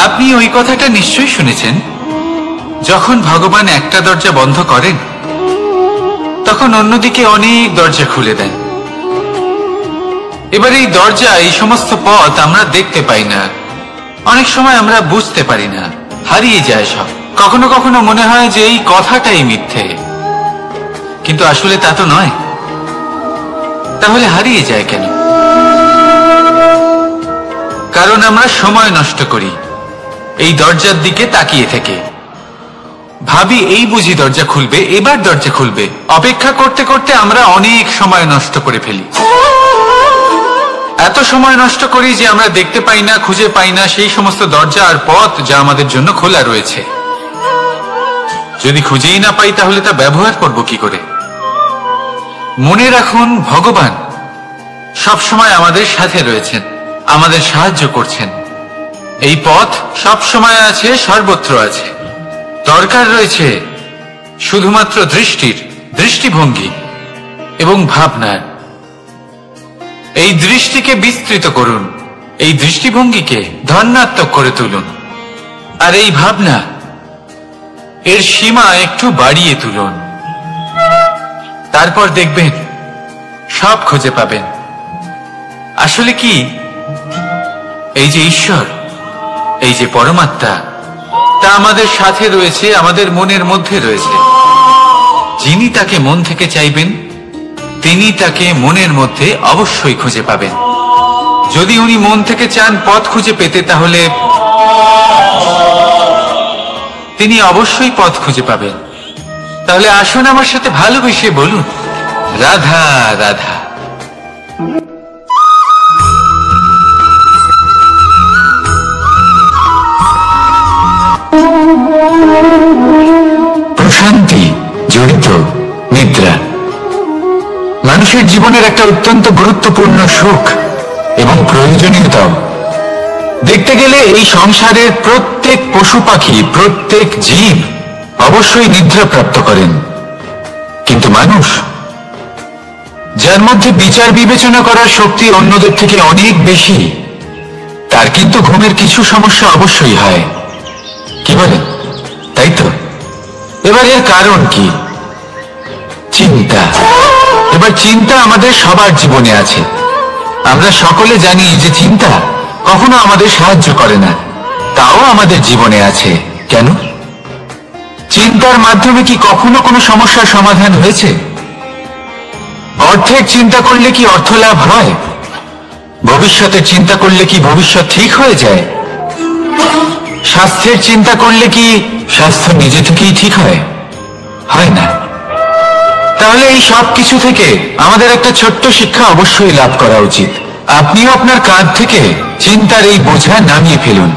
আপনি ওই কথাটা নিশ্চয়ই শুনেছেন, যখন ভগবান একটা দরজা বন্ধ করেন, তখন অন্যদিকে অনেক দরজা খুলে দেন। এবার এই দরজা, এই সমস্ত পথ আমরা দেখতে পাই না, অনেক সময় আমরা বুঝতে পারি না, হারিয়ে যায় সব। কখনো কখনো মনে হয় যে এই কথাটাই মিথ্যে, কিন্তু আসলে তা তো নয়। তাহলে হারিয়ে যায় কেন? কারণ আমরা সময় নষ্ট করি এই দরজার দিকে তাকিয়ে থেকে, ভাবি এই বুঝি দরজা খুলবে, এবার দরজা খুলবে। অপেক্ষা করতে করতে আমরা অনেক সময় নষ্ট করে ফেলি, এত সময় নষ্ট করি যে আমরা দেখতে পাই না, খুঁজে পাই না সেই সমস্ত দরজা আর পথ যা আমাদের জন্য খোলা রয়েছে। যদি খুঁজেই না পাই, তাহলে তা ব্যবহার করব কি করে? মনে রাখুন, ভগবান সব সময় আমাদের সাথে রয়েছেন, আমাদের সাহায্য করছেন। এই পথ সব সময় আছে, সর্বত্র আছে। দরকার রয়েছে শুধুমাত্র দৃষ্টির, দৃষ্টিভঙ্গি এবং ভাবনার। এই দৃষ্টিকে বিস্তৃত করুন, এই দৃষ্টিভঙ্গিকে ধনাত্মক করে তুলুন, আর এই ভাবনা, এর সীমা একটু বাড়িয়ে তুলুন। তারপর দেখবেন সব খুঁজে পাবেন। আসলে কি, এই যে ঈশ্বর, এই যে পরমাত্মা, তা আমাদের সাথে রয়েছে, আমাদের মনের মধ্যে রয়েছে। যিনি তাকে মন থেকে চাইবেন, তিনি তাকে মনের মধ্যে অবশ্যই খুঁজে পাবেন। যদি উনি মন থেকে চান পথ খুঁজে পেতে, তাহলে তিনি অবশ্যই পথ খুঁজে পাবেন। তাহলে আসুন আমার সাথে ভালোবেসে বলুন, রাধা রাধা। প্রশান্তি জড়িত নিদ্রা মানুষের জীবনের একটা অত্যন্ত গুরুত্বপূর্ণ সুখ এবং প্রয়োজনীয়তাও। দেখতে গেলে এই সংসারের প্রত্যেক পশু পাখি, প্রত্যেক জীব অবশ্যই নিদ্রা প্রাপ্ত করেন, কিন্তু মানুষ, যার মধ্যে বিচার বিবেচনা করার শক্তি অন্যদের থেকে অনেক বেশি, তার কিন্তু ঘুমের কিছু সমস্যা অবশ্যই হয়। কি বলেন, তাই তো? এবার এর কারণ কি? চিন্তা। এবার চিন্তা আমাদের সবার জীবনে আছে। আমরা সকলে জানি যে চিন্তা কখনো আমাদের সাহায্য করে না, তাও আমাদের জীবনে আছে। কেন? চিন্তার মাধ্যমে কি কখনো কোনো সমস্যার সমাধান হয়েছে? অর্থের চিন্তা করলে কি অর্থ লাভ হয়? ভবিষ্যতের চিন্তা করলে কি ভবিষ্যৎ ঠিক হয়ে যায়? স্বাস্থ্যের চিন্তা করলে কি স্বাস্থ্য নিজে থেকেই ঠিক হয়? হয় না। তাহলে এই সব কিছু থেকে আমাদের একটা ছোট্ট শিক্ষা অবশ্যই লাভ করা উচিত। আপনিও আপনার কাঁধ থেকে চিন্তার এই বোঝা নামিয়ে ফেলুন।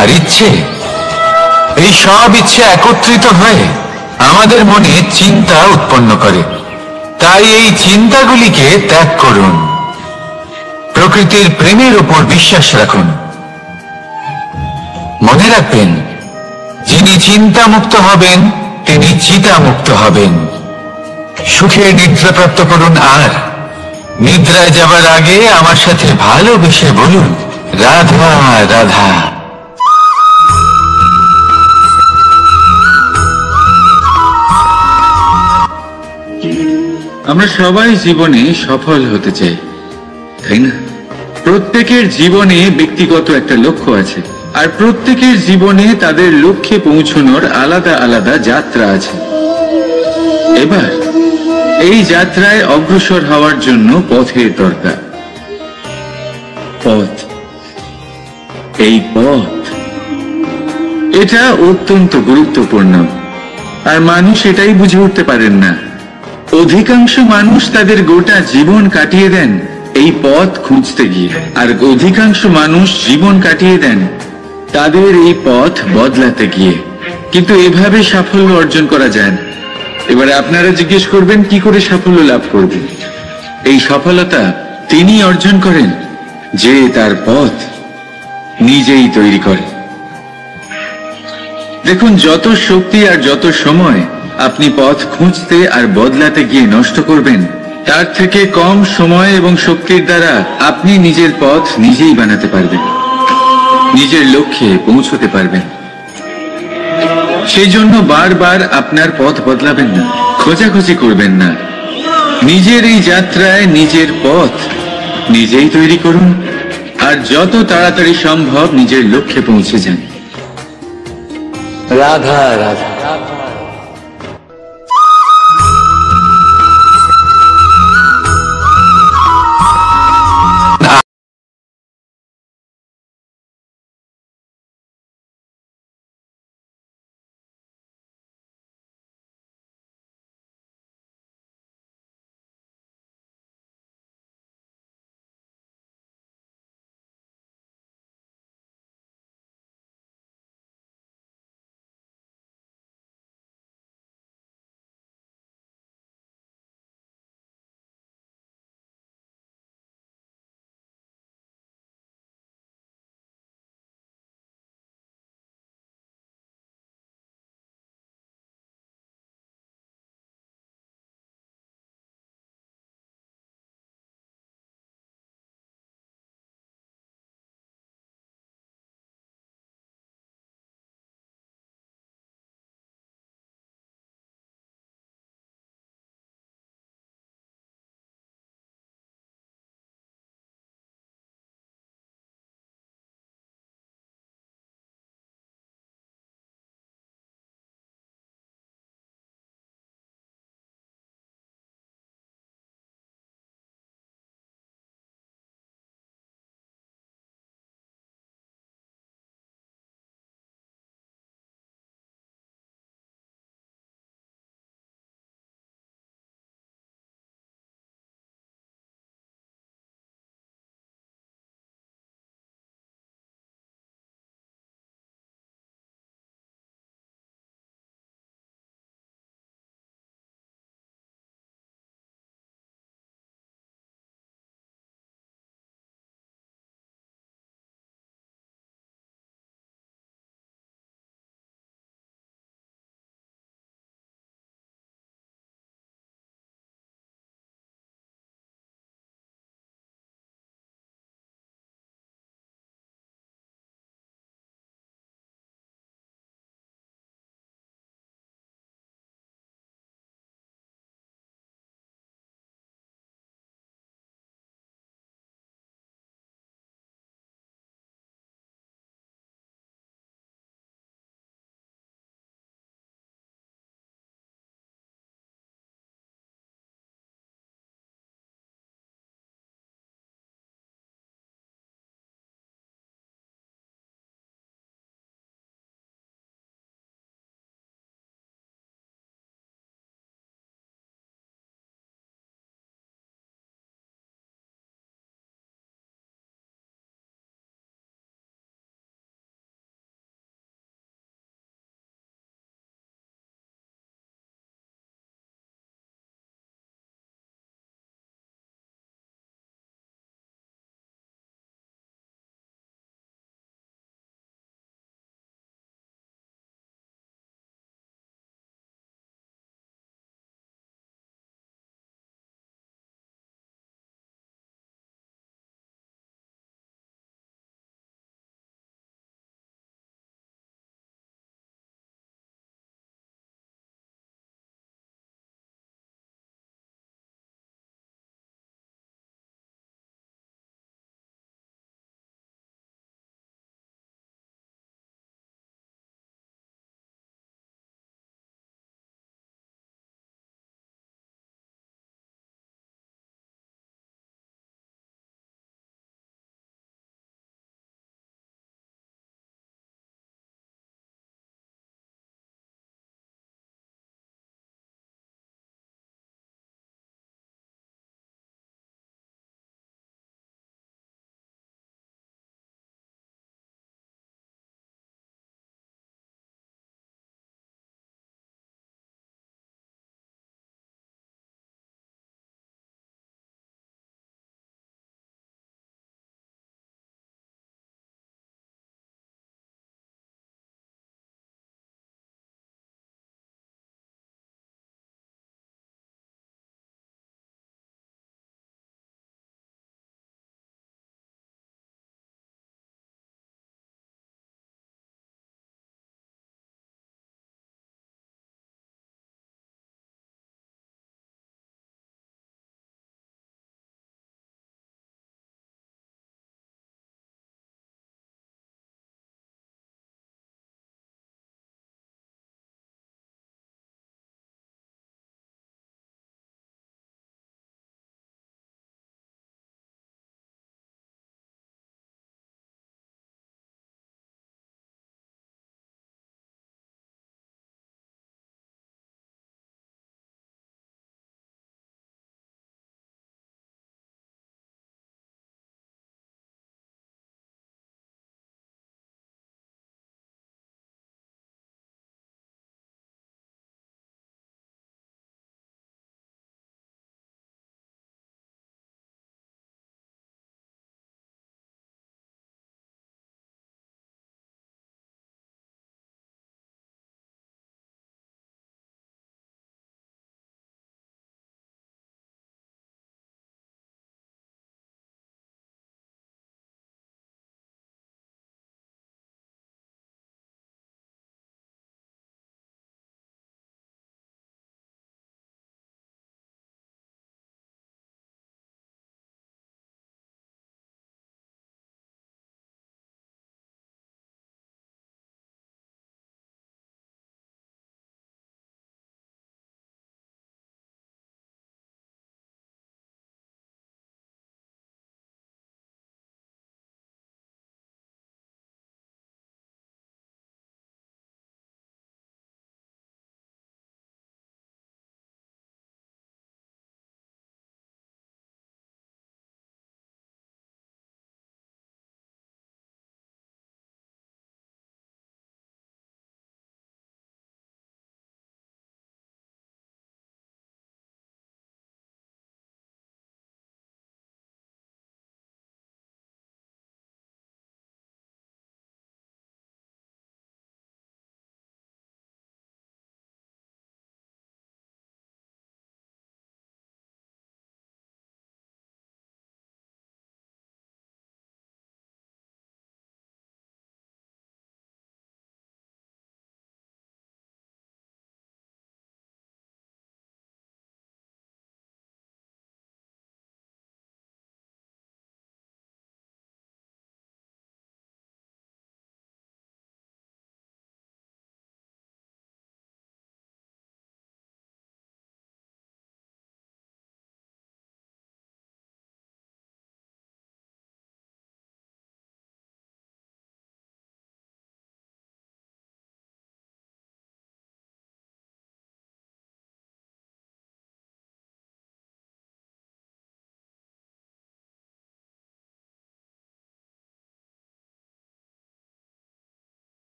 আর ইচ্ছে, এই সব ইচ্ছে একত্রিত হয়ে আমাদের মনে চিন্তা উৎপন্ন করে। তাই এই চিন্তাগুলিকে ত্যাগ করুন। প্রকৃতির প্রেমের উপর বিশ্বাস রাখুন। মনে রাখবেন, যিনি চিন্তা মুক্ত হবেন তিনি চিতা মুক্ত হবেন। সুখে নিদ্রা প্রাপ্ত করুন, আর নিদ্রায় যাবার আগে আমার সাথে ভালোবেসে বলুন, রাধা রাধা। আমরা সবাই জীবনে সফল হতে চাই, তাই না? প্রত্যেকের জীবনে ব্যক্তিগত একটা লক্ষ্য আছে, আর প্রত্যেকের জীবনে তাদের লক্ষ্যে পৌঁছানোর আলাদা আলাদা যাত্রা আছে। এবার এই যাত্রায় অগ্রসর হওয়ার জন্য পথের দরকার। পথ, এই পথ, এটা অত্যন্ত গুরুত্বপূর্ণ, আর মানুষ এটাই বুঝে উঠতে পারেন না। অধিকাংশ মানুষ তাদের গোটা জীবন কাটিয়ে দেন এই পথ খুঁজতে গিয়ে, আর অধিকাংশ মানুষ জীবন কাটিয়ে দেন তাদের এই পথ বদলাতে গিয়ে। কিন্তু এভাবে সাফল্য অর্জন করা যায় না। এবারে আপনারা জিজ্ঞেস করবেন, কি করে সাফল্য লাভ করবেন? এই সফলতা তিনি অর্জন করেন যে তার পথ নিজেই তৈরি করে। দেখুন, যত শক্তি আর যত সময় আপনি পথ খুঁজতে আর বদলাতে গিয়ে নষ্ট করবেন, তার থেকে কম সময় এবং শক্তির দ্বারা আপনি নিজের পথ নিজেই বানাতে পারবেন, নিজের লক্ষ্যে পৌঁছতে পারবেন। সেই জন্য বারবার আপনার পথ বদলাবেন না, খোঁজাখুঁজি করবেন না। নিজের এই যাত্রায় নিজের পথ নিজেই তৈরি করুন, আর যত তাড়াতাড়ি সম্ভব নিজের লক্ষ্যে পৌঁছে যান। রাধা রাধা।